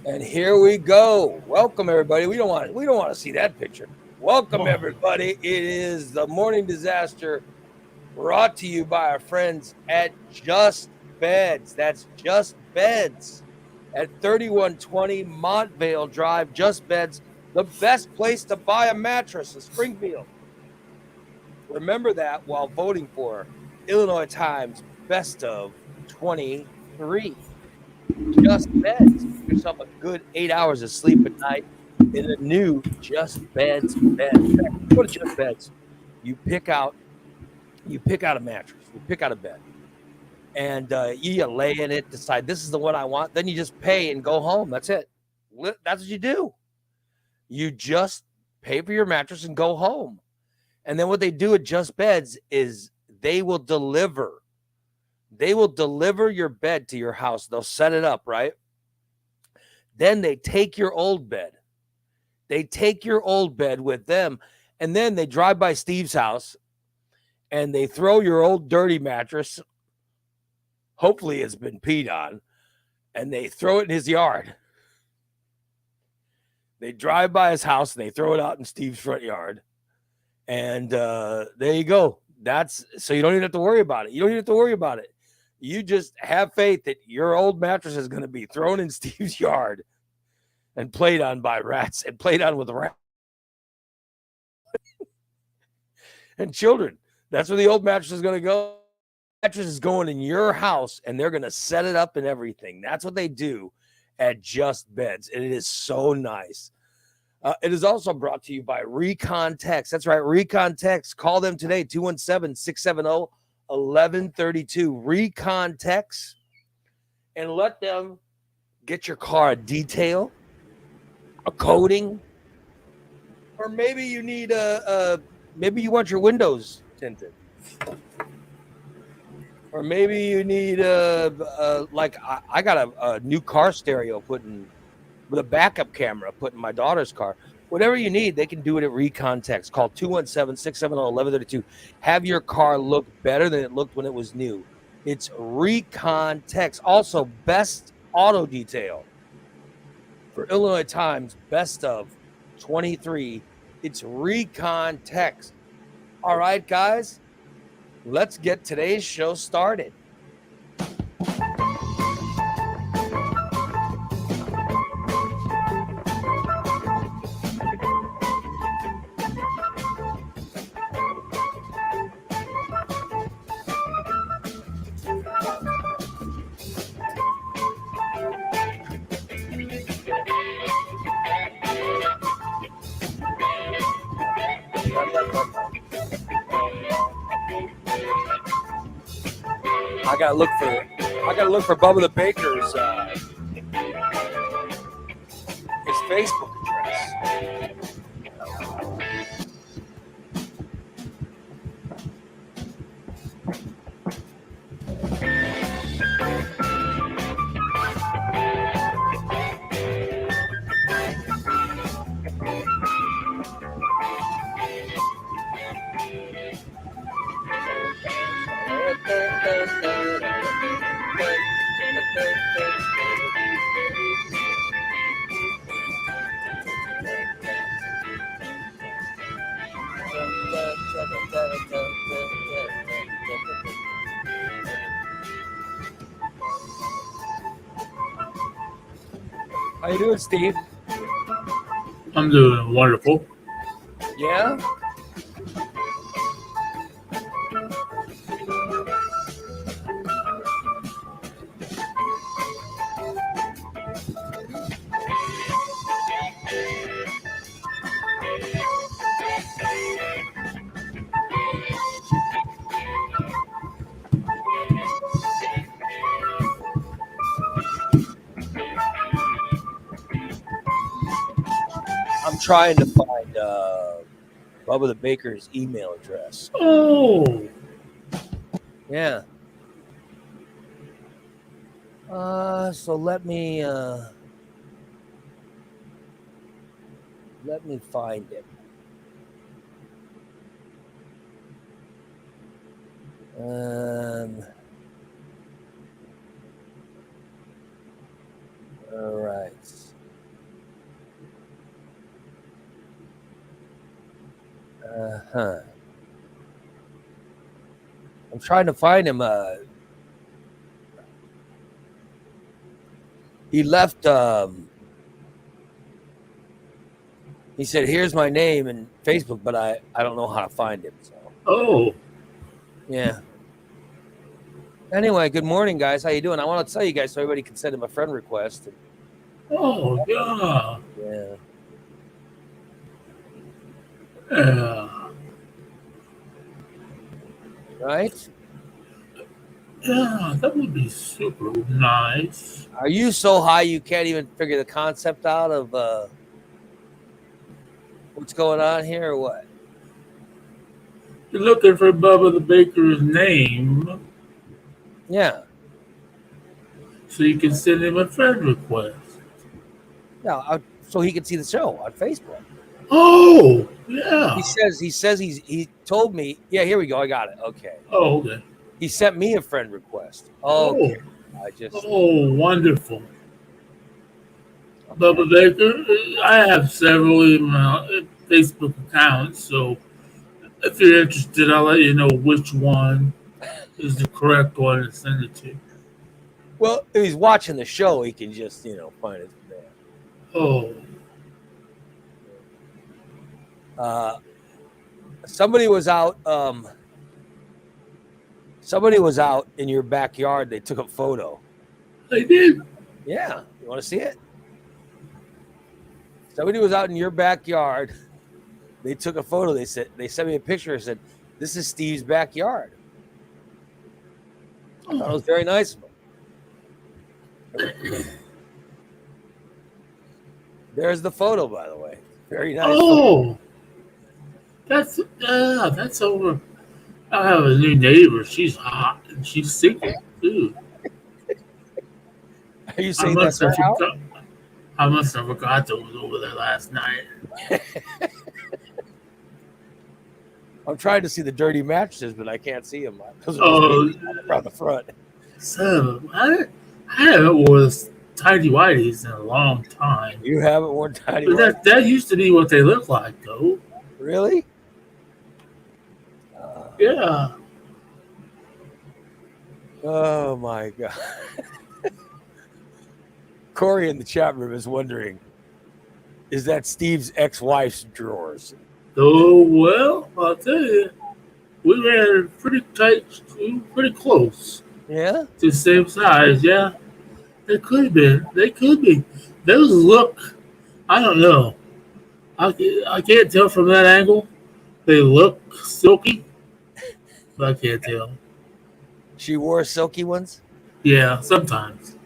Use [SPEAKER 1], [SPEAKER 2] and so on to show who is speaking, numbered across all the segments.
[SPEAKER 1] And here we go. Welcome everybody. We don't want to see that picture. Welcome everybody. It is the morning disaster brought to you by our friends at Just Beds. That's Just Beds at 3120 Montvale Drive. Just Beds, the best place to buy a mattress in Springfield. Remember that while voting for Illinois Times Best of 23. Just Beds. Get yourself a good 8 hours of sleep at night in a new Just Beds bed. In fact, go to Just Beds. You pick out a mattress. You pick out a bed, and you lay in it. Decide this is the one I want. Then you just pay and go home. That's it. That's what you do. You just pay for your mattress and go home. And then what they do at Just Beds is they will deliver. They will deliver your bed to your house. They'll set it up, right? Then they take your old bed. They take your old bed with them, and then they drive by Steve's house and they throw your old dirty mattress. Hopefully it's been peed on, and they throw it in his yard. They drive by his house and they throw it out in Steve's front yard. And there you go. That's so you don't even have to worry about it. You don't even have to worry about it. You just have faith that your old mattress is going to be thrown in Steve's yard and played on by rats and played on with rats and children. That's where the old mattress is going to go. The mattress is going in your house, and they're going to set it up and everything. That's what they do at Just Beds, and it is so nice. It is also brought to you by Recon Text. That's right, Recon Text. Call them today, 217-670-1132. Recon Text, and let them get your car a detail, a coating, or maybe you need maybe you want your windows tinted, or maybe you need like I got a new car stereo put in with a backup camera put in my daughter's car. Whatever you need, they can do it at Recon Text. Call 217-670-1132. Have your car look better than it looked when it was new. It's Recon Text. Also, Best Auto Detail for Illinois Times Best of 23. It's Recon Text. All right, guys, let's get today's show started. I gotta look for Bubba the Baker's his Facebook address. How you doing, Steve?
[SPEAKER 2] I'm doing wonderful.
[SPEAKER 1] Yeah? I'm trying to find Bubba the Baker's email address.
[SPEAKER 2] Oh,
[SPEAKER 1] Yeah. So let me find it. All right. Uh-huh. I'm trying to find him. He left. He said, "Here's my name and Facebook," but I don't know how to find him. So
[SPEAKER 2] Oh,
[SPEAKER 1] yeah. Anyway, good morning, guys. How you doing? I want to tell you guys so everybody can send him a friend request. And,
[SPEAKER 2] oh, yeah.
[SPEAKER 1] yeah.
[SPEAKER 2] Yeah.
[SPEAKER 1] Right?
[SPEAKER 2] Yeah, that would be super nice.
[SPEAKER 1] Are you so high you can't even figure the concept out of what's going on here or what?
[SPEAKER 2] You're looking for Bubba the Baker's name
[SPEAKER 1] Yeah.
[SPEAKER 2] so you can send him a friend request.
[SPEAKER 1] Yeah. So he can see the show on Facebook.
[SPEAKER 2] Oh, yeah.
[SPEAKER 1] He told me, yeah, here we go. I got it. Okay.
[SPEAKER 2] Oh, okay.
[SPEAKER 1] He sent me a friend request. Okay.
[SPEAKER 2] Oh,
[SPEAKER 1] I just
[SPEAKER 2] oh, wonderful.
[SPEAKER 1] okay.
[SPEAKER 2] Bubba Baker, I have several email, Facebook accounts, so if you're interested, I'll let you know which one is the correct one to send it to.
[SPEAKER 1] Well, if he's watching the show, he can just, find it from there.
[SPEAKER 2] Oh,
[SPEAKER 1] Somebody was out in your backyard. They took a photo.
[SPEAKER 2] I did.
[SPEAKER 1] Yeah. You want to see it? Somebody was out in your backyard. They took a photo. They sent me a picture and said, "This is Steve's backyard." I thought it was very nice of him. There's the photo, by the way. Very nice.
[SPEAKER 2] Oh, that's over. I have a new neighbor. She's hot and she's single too.
[SPEAKER 1] Are you
[SPEAKER 2] I
[SPEAKER 1] saying
[SPEAKER 2] must
[SPEAKER 1] that's her
[SPEAKER 2] have
[SPEAKER 1] house?
[SPEAKER 2] forgot. I must have forgot that was over there last night.
[SPEAKER 1] I'm trying to see the dirty mattresses, but I can't see them.
[SPEAKER 2] Oh,
[SPEAKER 1] Around the front.
[SPEAKER 2] so I haven't worn this tidy whities in a long time.
[SPEAKER 1] You haven't worn tiny
[SPEAKER 2] But
[SPEAKER 1] white?
[SPEAKER 2] that used to be what they look like, though.
[SPEAKER 1] Really?
[SPEAKER 2] Yeah.
[SPEAKER 1] Oh my god. Corey in the chat room is wondering, is that Steve's ex-wife's drawers?
[SPEAKER 2] Oh well, I'll tell you, we ran pretty tight, pretty close
[SPEAKER 1] Yeah?
[SPEAKER 2] to the same size. Yeah, they could have been. They could be. Those look. I don't know. I can't tell from that angle. They look silky, but I can't tell.
[SPEAKER 1] She wore silky ones?
[SPEAKER 2] Yeah, sometimes.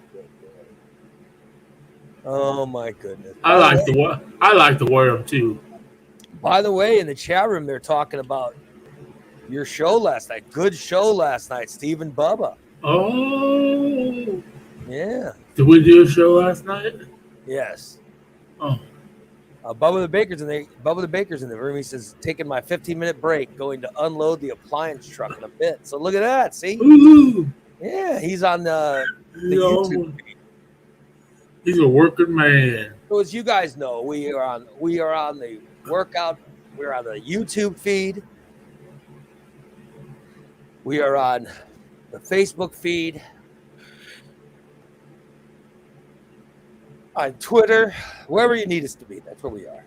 [SPEAKER 1] Oh my goodness.
[SPEAKER 2] I like to wear them too.
[SPEAKER 1] By the way, in the chat room, they're talking about your show last night. Good show last night, Steve and Bubba.
[SPEAKER 2] Oh,
[SPEAKER 1] Yeah.
[SPEAKER 2] did we do a show last night?
[SPEAKER 1] Yes.
[SPEAKER 2] Oh,
[SPEAKER 1] Bubba the Baker's in the room. He says, taking my 15-minute break, going to unload the appliance truck in a bit. So look at that. See?
[SPEAKER 2] ooh,
[SPEAKER 1] Yeah, he's on the
[SPEAKER 2] you know,
[SPEAKER 1] YouTube feed.
[SPEAKER 2] he's a working man.
[SPEAKER 1] So as you guys know, we are on the workout. We're on the YouTube feed. We are on the Facebook feed. On Twitter, wherever you need us to be, that's where we are.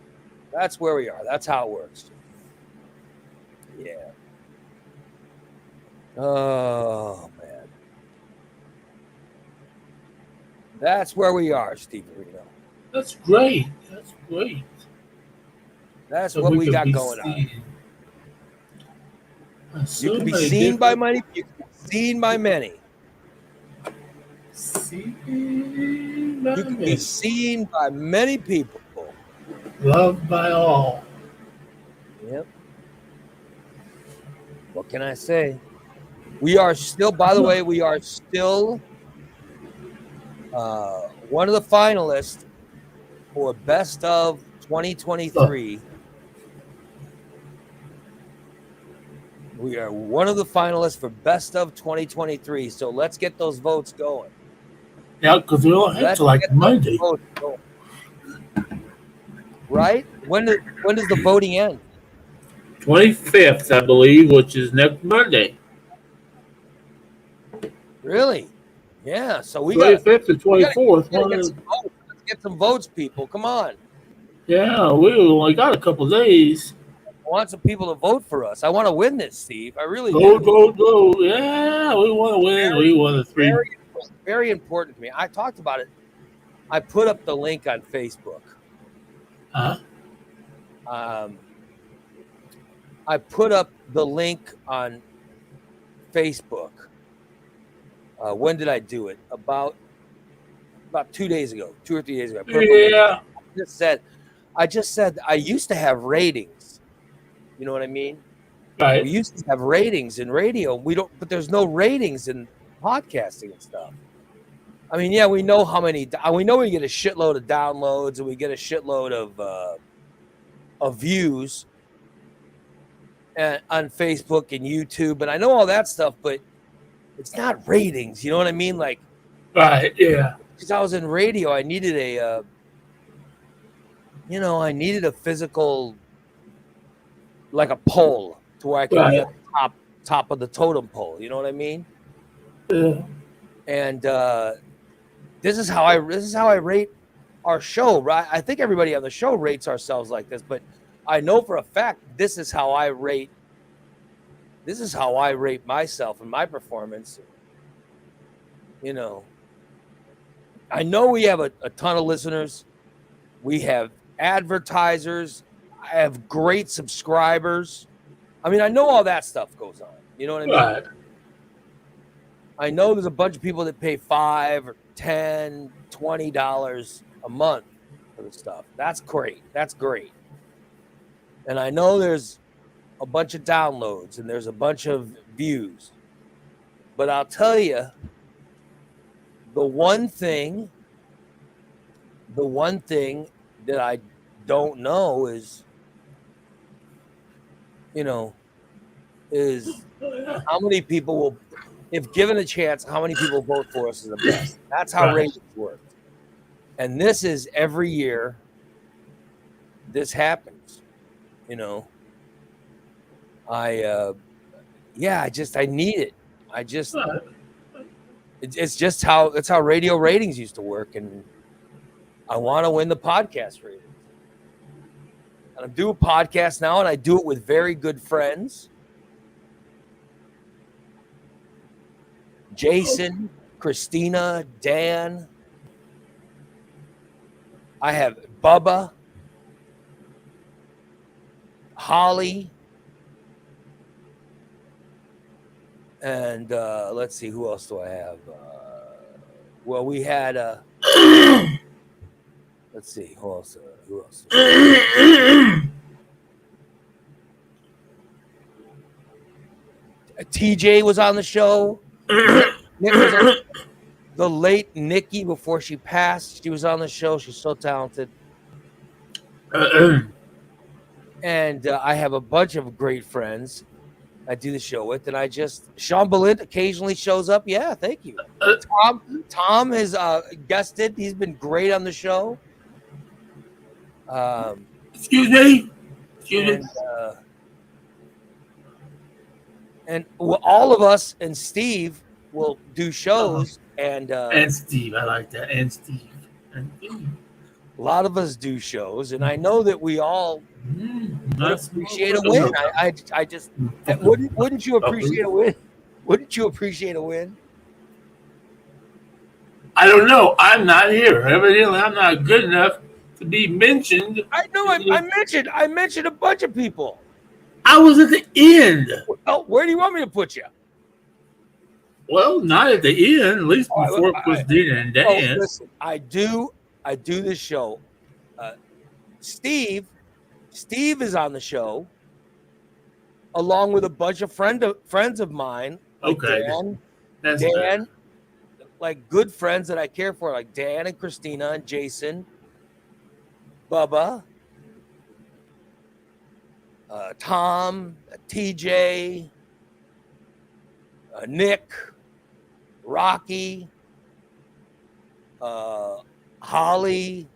[SPEAKER 1] That's where we are. That's how it works. Yeah. Oh man. That's where we are, Steve Reno.
[SPEAKER 2] That's great. That's great.
[SPEAKER 1] That's
[SPEAKER 2] So
[SPEAKER 1] what we
[SPEAKER 2] can
[SPEAKER 1] got
[SPEAKER 2] be
[SPEAKER 1] going on.
[SPEAKER 2] So
[SPEAKER 1] You can be
[SPEAKER 2] many
[SPEAKER 1] seen by
[SPEAKER 2] different-
[SPEAKER 1] many. You can be seen by many.
[SPEAKER 2] Seen by
[SPEAKER 1] You can
[SPEAKER 2] many,
[SPEAKER 1] be seen by many people.
[SPEAKER 2] loved by all.
[SPEAKER 1] Yep. What can I say? We are still, by the way, we are still one of the finalists for Best of 2023. We are one of the finalists for Best of 2023. So let's get those votes going.
[SPEAKER 2] Yeah, because we don't have
[SPEAKER 1] Let's
[SPEAKER 2] to like
[SPEAKER 1] get those
[SPEAKER 2] Monday.
[SPEAKER 1] votes going. Right? When does the voting end?
[SPEAKER 2] 25th, I believe, which is next Monday.
[SPEAKER 1] Really? Yeah. So we got
[SPEAKER 2] 25th to
[SPEAKER 1] we got to
[SPEAKER 2] 24th.
[SPEAKER 1] get some votes. Let's get some votes, people. Come on.
[SPEAKER 2] Yeah, we only got a couple days.
[SPEAKER 1] I want some people to vote for us. I want to win this, Steve. I really
[SPEAKER 2] Go,
[SPEAKER 1] do.
[SPEAKER 2] go, go. Yeah, we want to win.
[SPEAKER 1] Very,
[SPEAKER 2] We want to three.
[SPEAKER 1] very, very important to me. I talked about it. I put up the link on Facebook.
[SPEAKER 2] Huh?
[SPEAKER 1] Um, I put up the link on Facebook. When did I do it? About 2 days ago, 2 or 3 days ago. I put up a link.
[SPEAKER 2] Yeah.
[SPEAKER 1] I just said I used to have ratings. You know what I mean? We
[SPEAKER 2] Right.
[SPEAKER 1] used to have ratings in radio. We don't, but there's no ratings in podcasting and stuff. I mean, yeah, we know how many. We know we get a shitload of downloads and we get a shitload of views on Facebook and YouTube, and I know all that stuff, but it's not ratings. You know what I mean? Like,
[SPEAKER 2] Right. Yeah.
[SPEAKER 1] because I was in radio, I needed I needed a physical, like a pole, to where I could be
[SPEAKER 2] Right.
[SPEAKER 1] at the top of the totem pole. You know what I mean?
[SPEAKER 2] Yeah.
[SPEAKER 1] And this is how I rate our show, right? I think everybody on the show rates ourselves like this, but I know for a fact this is how I rate myself and my performance. You know, I know we have a ton of listeners. We have advertisers. I have great subscribers. I mean, I know all that stuff goes on. You know what I mean?
[SPEAKER 2] Right.
[SPEAKER 1] I know there's a bunch of people that pay $5 or $10, $20 a month for the stuff. That's great. That's great. And I know there's a bunch of downloads and there's a bunch of views. But I'll tell you, the one thing that I don't know is how many people will, if given a chance, how many people vote for us is the best. That's how ratings work. And this is every year this happens. I need it. It's how radio ratings used to work, and I want to win the podcast ratings. And I'm doing a podcast now, and I do it with very good friends. Jason, Christina, Dan. I have Bubba, Holly, and let's see, who else do I have? Well, we had let's see, who else? TJ was on the show. Nick was on the late Nikki, before she passed. She was on the show. She's so talented. And I have a bunch of great friends I do the show with, and Sean Balint occasionally shows up. Yeah, thank you. Tom has guested. He's been great on the show.
[SPEAKER 2] Excuse me.
[SPEAKER 1] And all of us and Steve will do shows, and
[SPEAKER 2] Steve, I like that. And Steve.
[SPEAKER 1] A lot of us do shows, and I know that we all appreciate a win. I just wouldn't you appreciate a win? Wouldn't you appreciate a win?
[SPEAKER 2] I don't know. I'm not here. Evidently, I'm not good enough to be mentioned.
[SPEAKER 1] I know. I mentioned a bunch of people.
[SPEAKER 2] I was at the end.
[SPEAKER 1] Oh, where do you want me to put you?
[SPEAKER 2] Well, not at the end. At least before Christina and Dan.
[SPEAKER 1] Listen, I do this show. Steve is on the show, along with a bunch of friends of mine. Like Dan, like good friends that I care for, like Dan and Christina and Jason, Bubba, Tom, TJ, Nick, Rocky, Holly,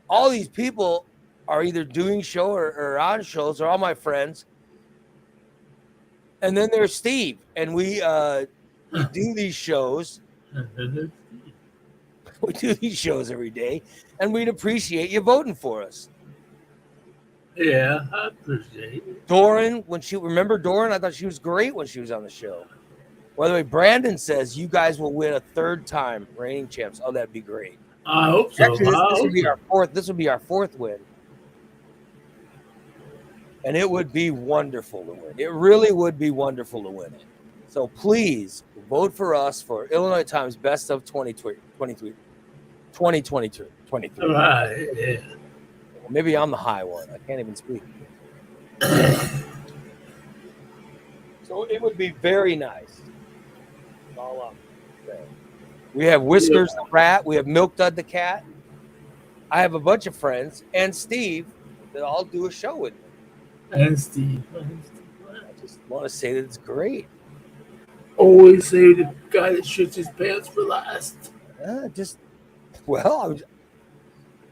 [SPEAKER 1] all these people are either doing show or on shows. They're all my friends. And then there's Steve, and we do these shows. We do these shows every day, and we'd appreciate you voting for us.
[SPEAKER 2] Yeah, I appreciate it.
[SPEAKER 1] Doran, remember Doran? I thought she was great when she was on the show. By the way, Brandon says you guys will win a third time reigning champs. Oh, that'd be great.
[SPEAKER 2] I hope so.
[SPEAKER 1] Actually, this would be our fourth. This would be our fourth win, and it would be wonderful to win. It really would be wonderful to win it. So please vote for us for Illinois Times Best of 2023.
[SPEAKER 2] Right, yeah.
[SPEAKER 1] Well, maybe I'm the high one. I can't even speak. So it would be very nice. All up. We have Whiskers the rat. We have Milk Dud the cat. I have a bunch of friends and Steve that all do a show with me.
[SPEAKER 2] And Steve.
[SPEAKER 1] I just want to say that it's great.
[SPEAKER 2] Always say the guy that shits his pants for last.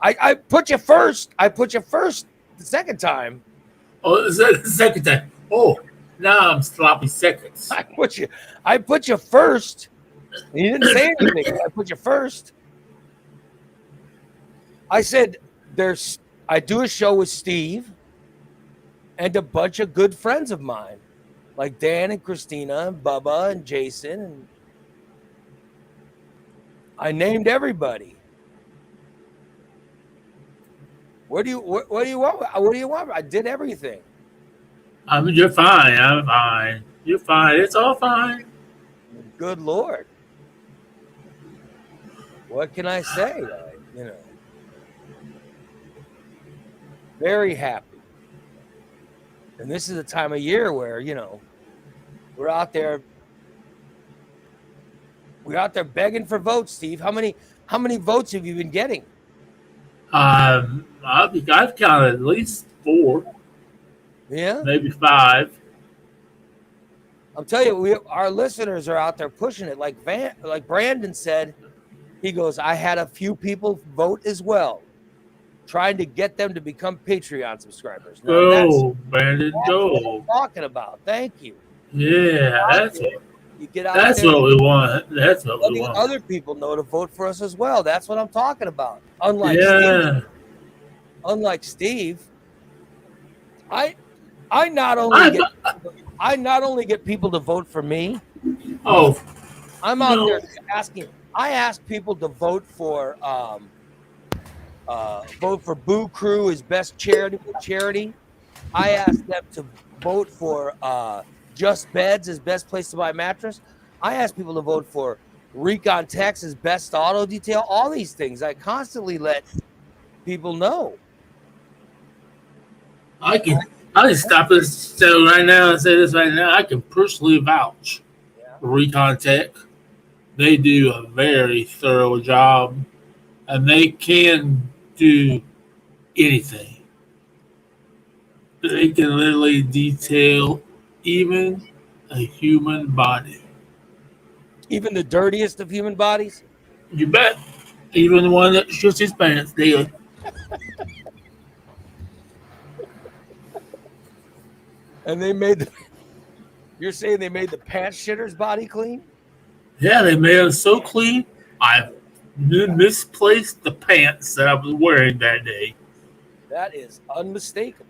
[SPEAKER 1] I put you first. I put you first the second time.
[SPEAKER 2] Oh, is that the second time? Oh, now I'm sloppy seconds.
[SPEAKER 1] I put you first. You didn't say anything. I put you first. I said I do a show with Steve and a bunch of good friends of mine, like Dan and Christina and Bubba and Jason, and I named everybody. What do you want? What do you want? I did everything.
[SPEAKER 2] I mean, you're fine. I'm fine. You're fine. It's all fine.
[SPEAKER 1] Good Lord. What can I say? Very happy. And this is a time of year where, we're out there begging for votes, Steve. How many votes have you been getting?
[SPEAKER 2] I've counted at least 4.
[SPEAKER 1] Yeah,
[SPEAKER 2] maybe 5.
[SPEAKER 1] I'm telling you, our listeners are out there pushing it. Like Brandon said, he goes, I had a few people vote as well, trying to get them to become Patreon subscribers.
[SPEAKER 2] Go, Brandon, go.
[SPEAKER 1] What I'm talking about. Thank you.
[SPEAKER 2] Yeah, that's what.
[SPEAKER 1] You get out
[SPEAKER 2] that's
[SPEAKER 1] there,
[SPEAKER 2] what we want. That's what we want.
[SPEAKER 1] Other people know to vote for us as well. That's what I'm talking about. Unlike Steve, I not only get people to vote for me.
[SPEAKER 2] Oh,
[SPEAKER 1] I'm out there asking. I ask people to vote for Boo Crew as best charity. I ask them to vote for Just Beds as best place to buy a mattress. I ask people to vote for Recon Tex as best auto detail. All these things I constantly let people know.
[SPEAKER 2] I can stop this show right now and say this right now. I can personally vouch for Recon Tech. They do a very thorough job, and they can do anything. They can literally detail even a human body.
[SPEAKER 1] Even the dirtiest of human bodies?
[SPEAKER 2] You bet. Even the one that shits his pants daily.
[SPEAKER 1] And you're saying they made the pants shitter's body clean?
[SPEAKER 2] Yeah, they made it so clean. I misplaced the pants that I was wearing that day.
[SPEAKER 1] That is unmistakable.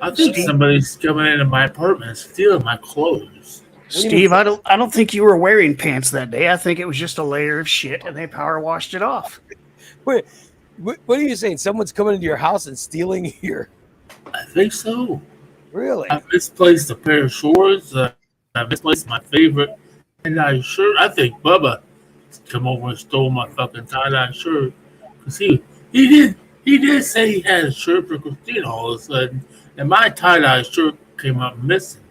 [SPEAKER 2] I think somebody's coming into my apartment and stealing my clothes.
[SPEAKER 3] Steve, I don't think you were wearing pants that day. I think it was just a layer of shit, and they power washed it off.
[SPEAKER 1] Wait, what are you saying? Someone's coming into your house and stealing your?
[SPEAKER 2] I think so.
[SPEAKER 1] Really?
[SPEAKER 2] I misplaced a pair of shorts. I misplaced my favorite tie-dye shirt. I think Bubba come over and stole my fucking tie-dye shirt because he did say he had a shirt for Christina all of a sudden, and my tie-dye shirt came up missing.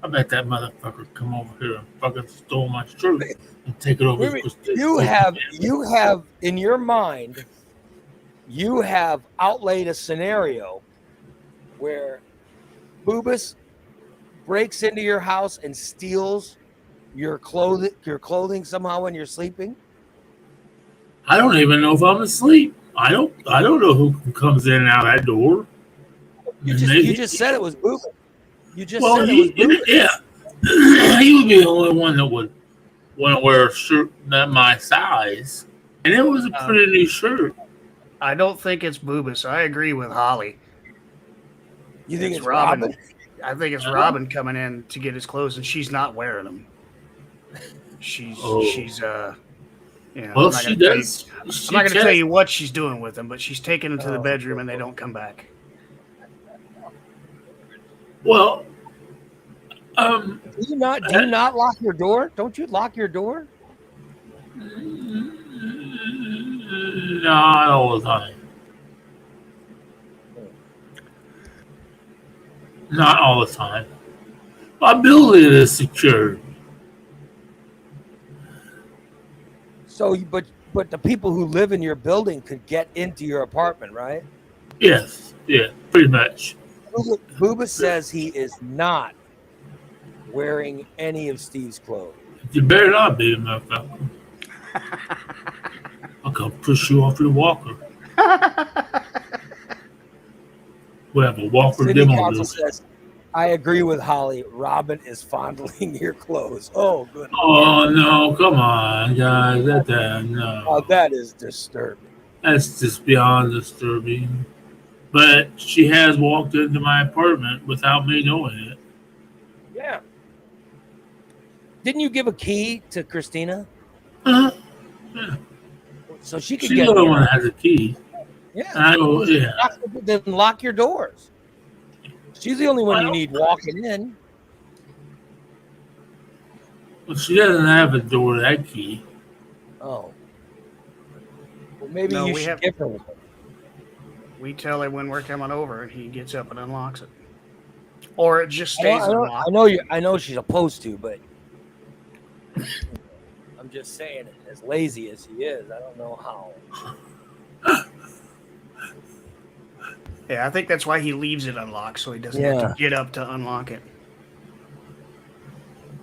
[SPEAKER 2] I bet that motherfucker come over here and fucking stole my shirt and take it over to Christina.
[SPEAKER 1] You have in your mind, you have outlaid a scenario where Boobus breaks into your house and steals your clothing somehow when you're sleeping.
[SPEAKER 2] I don't even know if I'm asleep. I don't know who comes in and out of that door.
[SPEAKER 1] You
[SPEAKER 2] And
[SPEAKER 1] just said it was Booba. You just
[SPEAKER 2] well,
[SPEAKER 1] said it was Booba.
[SPEAKER 2] yeah, he would be the only one that would want to wear a shirt that my size, and it was a pretty new shirt.
[SPEAKER 3] I don't think it's Boobas. I agree with Holly.
[SPEAKER 1] You think it's Robin?
[SPEAKER 3] I think it's Robin coming in to get his clothes, and she's not wearing them. She's you know,
[SPEAKER 2] Well, she does.
[SPEAKER 3] I'm not going to tell you what she's doing with them, but she's taking them to the bedroom, and they don't come back.
[SPEAKER 2] Well,
[SPEAKER 1] do you not lock your door? Don't you lock your door?
[SPEAKER 2] Not all the time. Not all the time. My building is secure.
[SPEAKER 1] So, but the people who live in your building could get into your apartment, right?
[SPEAKER 2] Yes, yeah, pretty much.
[SPEAKER 1] Booba says he is not wearing any of Steve's clothes.
[SPEAKER 2] You better not be, motherfucker. I'll come push you off your walker. We have a walker
[SPEAKER 1] City
[SPEAKER 2] demo.
[SPEAKER 1] Council says, I agree with Holly. Robin is fondling your clothes. Oh, good.
[SPEAKER 2] Oh, no, come on, guys. No.
[SPEAKER 1] Oh, that is disturbing.
[SPEAKER 2] That's just beyond disturbing. But she has walked into my apartment without me knowing it.
[SPEAKER 1] Yeah. Didn't you give a key to Christina?
[SPEAKER 2] Yeah.
[SPEAKER 1] So she could
[SPEAKER 2] She's
[SPEAKER 1] get
[SPEAKER 2] the only
[SPEAKER 1] in.
[SPEAKER 2] one that has a key.
[SPEAKER 1] Yeah.
[SPEAKER 2] And I go, yeah.
[SPEAKER 1] Then lock your doors. She's the only one you need walking in.
[SPEAKER 2] Well, she doesn't have a door to that key.
[SPEAKER 1] Oh. Well, maybe you should give her one.
[SPEAKER 3] We tell him when we're coming over, and he gets up and unlocks it, or it just stays unlocked.
[SPEAKER 1] I know she's supposed to, but I'm just saying, as lazy as he is, I don't know how.
[SPEAKER 3] Yeah, I think that's why he leaves it unlocked, so he doesn't have to get up to unlock it.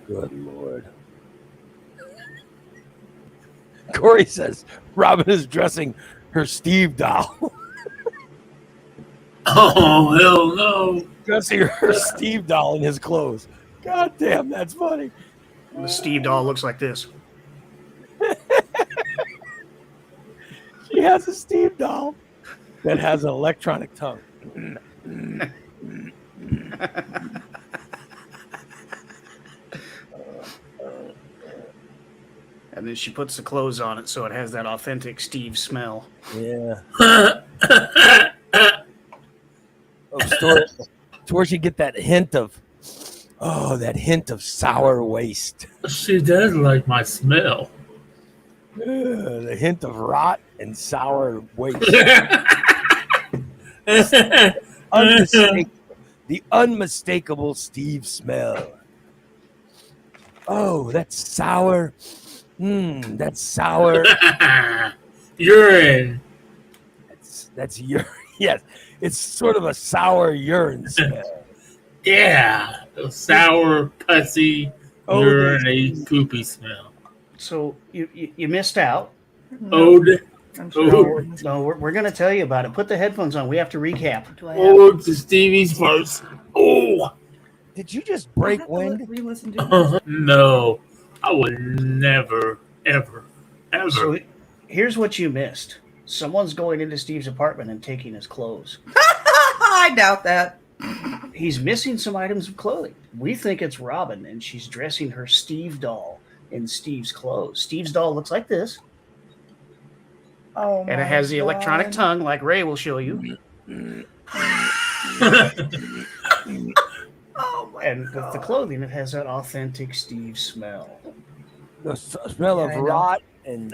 [SPEAKER 1] Good Lord. Corey says Robin is dressing her Steve doll.
[SPEAKER 2] Oh, hell no.
[SPEAKER 1] Dressing her Steve doll in his clothes. God damn, that's funny.
[SPEAKER 3] The Steve doll looks like this.
[SPEAKER 1] She has a Steve doll that has an electronic tongue.
[SPEAKER 3] And then she puts the clothes on it so it has that authentic Steve smell.
[SPEAKER 1] Yeah. To where she get that hint of sour waste.
[SPEAKER 2] She does like my smell.
[SPEAKER 1] The hint of rot and sour waste. The unmistakable Steve smell. Oh, that's sour. That's sour.
[SPEAKER 2] Urine.
[SPEAKER 1] That's urine. Yes, it's sort of a sour urine smell.
[SPEAKER 2] Yeah, a sour, pussy, urine, poopy smell.
[SPEAKER 3] So you missed out.
[SPEAKER 2] Ode.
[SPEAKER 3] No, we're going to tell you about it. Put the headphones on. We have to recap.
[SPEAKER 2] Ode to Stevie's first. Oh.
[SPEAKER 1] Did you just break wind?
[SPEAKER 4] Re-listen to
[SPEAKER 2] No, I would never, ever.
[SPEAKER 3] So here's what you missed. Someone's going into Steve's apartment and taking his clothes.
[SPEAKER 4] I doubt that.
[SPEAKER 3] He's missing some items of clothing. We think it's Robin, and she's dressing her Steve doll in Steve's clothes. Steve's doll looks like this.
[SPEAKER 4] Oh,
[SPEAKER 3] and it has the electronic tongue, like Ray will show you. And with the clothing, it has that authentic Steve smell.
[SPEAKER 1] The smell of rot and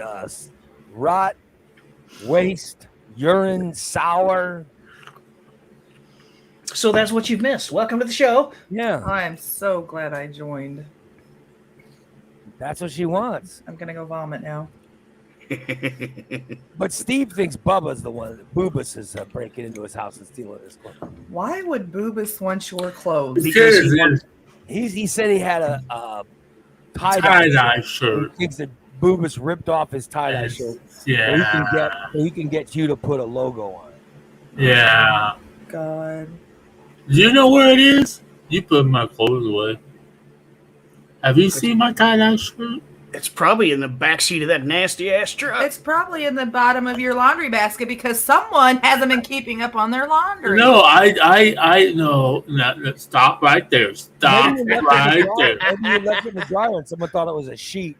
[SPEAKER 1] waste, urine, sour.
[SPEAKER 3] So that's what you've missed. Welcome to the show.
[SPEAKER 1] Yeah.
[SPEAKER 4] I am so glad I joined.
[SPEAKER 1] That's what she wants.
[SPEAKER 4] I'm going to go vomit now.
[SPEAKER 1] But Steve thinks Bubba's the one. Boobas is breaking into his house and stealing his clothes.
[SPEAKER 4] Why would Boobas want your clothes?
[SPEAKER 1] Because he said he had a tie-dye
[SPEAKER 2] shirt.
[SPEAKER 1] He thinks that Boobus ripped off his tie-dye shirt
[SPEAKER 2] Yeah.
[SPEAKER 1] so he can get you to put a logo on it.
[SPEAKER 2] Yeah.
[SPEAKER 4] God.
[SPEAKER 2] Do you know where it is? You put my clothes away. Have you seen my tie-dye shirt?
[SPEAKER 3] It's probably in the backseat of that nasty ass truck.
[SPEAKER 4] It's probably in the bottom of your laundry basket because someone hasn't been keeping up on their laundry.
[SPEAKER 2] No, no, stop right there. Stop
[SPEAKER 1] Maybe you
[SPEAKER 2] right there.
[SPEAKER 1] Maybe you left it in the dryer and someone thought it was a sheet.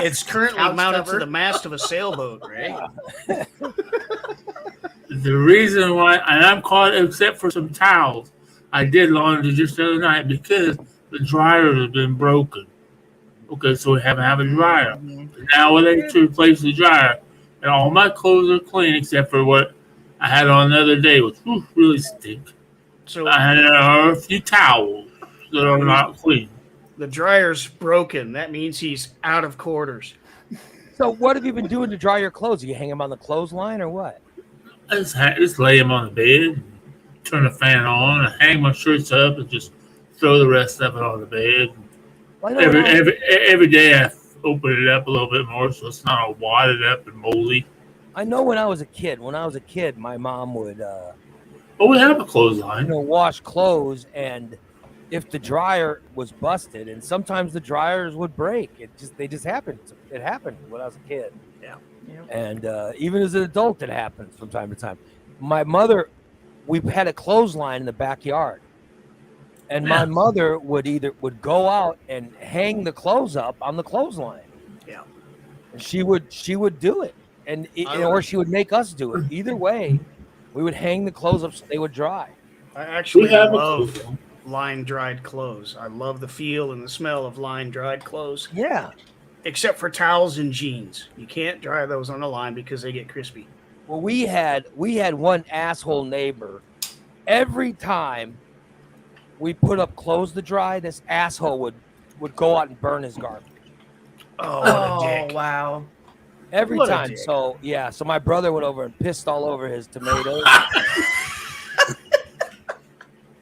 [SPEAKER 3] It's currently
[SPEAKER 5] Couch
[SPEAKER 3] mounted
[SPEAKER 5] cover.
[SPEAKER 3] to the mast of a sailboat, right?
[SPEAKER 2] The reason why, and I'm caught except for some towels, I did laundry just the other night because the dryer has been broken. Okay, so we haven't have a dryer. Now we're ready to replace the dryer, and all my clothes are clean except for what I had on the other day, which really stink.
[SPEAKER 3] So
[SPEAKER 2] I had a few towels that are not clean.
[SPEAKER 3] the dryer's broken. That means he's out of quarters.
[SPEAKER 1] So what have you been doing to dry your clothes? You hang them on the clothesline or what?
[SPEAKER 2] I just lay them on the bed, turn the fan on, and hang my shirts up, and just throw the rest of it on the bed.
[SPEAKER 1] Well, I know
[SPEAKER 2] Every day I open it up a little bit more so it's not all wadded up and moldy.
[SPEAKER 1] I know when I was a kid, my mom would
[SPEAKER 2] But we have a clothesline.
[SPEAKER 1] wash clothes, and if the dryer was busted, and sometimes the dryers would break. They just happened. It happened when I was a kid.
[SPEAKER 3] Yeah.
[SPEAKER 1] And even as an adult, it happens from time to time. My mother, we had a clothesline in the backyard, and my mother would go out and hang the clothes up on the clothesline.
[SPEAKER 3] Yeah.
[SPEAKER 1] And she would do it, or she would make us do it. Either way, we would hang the clothes up so they would dry.
[SPEAKER 3] I actually
[SPEAKER 2] We have a
[SPEAKER 3] love
[SPEAKER 2] clothesline.
[SPEAKER 3] line dried clothes. I love the feel and the smell of line dried clothes,
[SPEAKER 1] Yeah.
[SPEAKER 3] except for towels and jeans. You can't dry those on the line because they get crispy.
[SPEAKER 1] Well, we had one asshole neighbor. Every time we put up clothes to dry, this asshole would go out and burn his garbage.
[SPEAKER 3] Oh, what a
[SPEAKER 4] Oh,
[SPEAKER 3] dick.
[SPEAKER 4] wow.
[SPEAKER 1] Every
[SPEAKER 3] What a
[SPEAKER 1] time.
[SPEAKER 3] dick.
[SPEAKER 1] So my brother went over and pissed all over his tomatoes.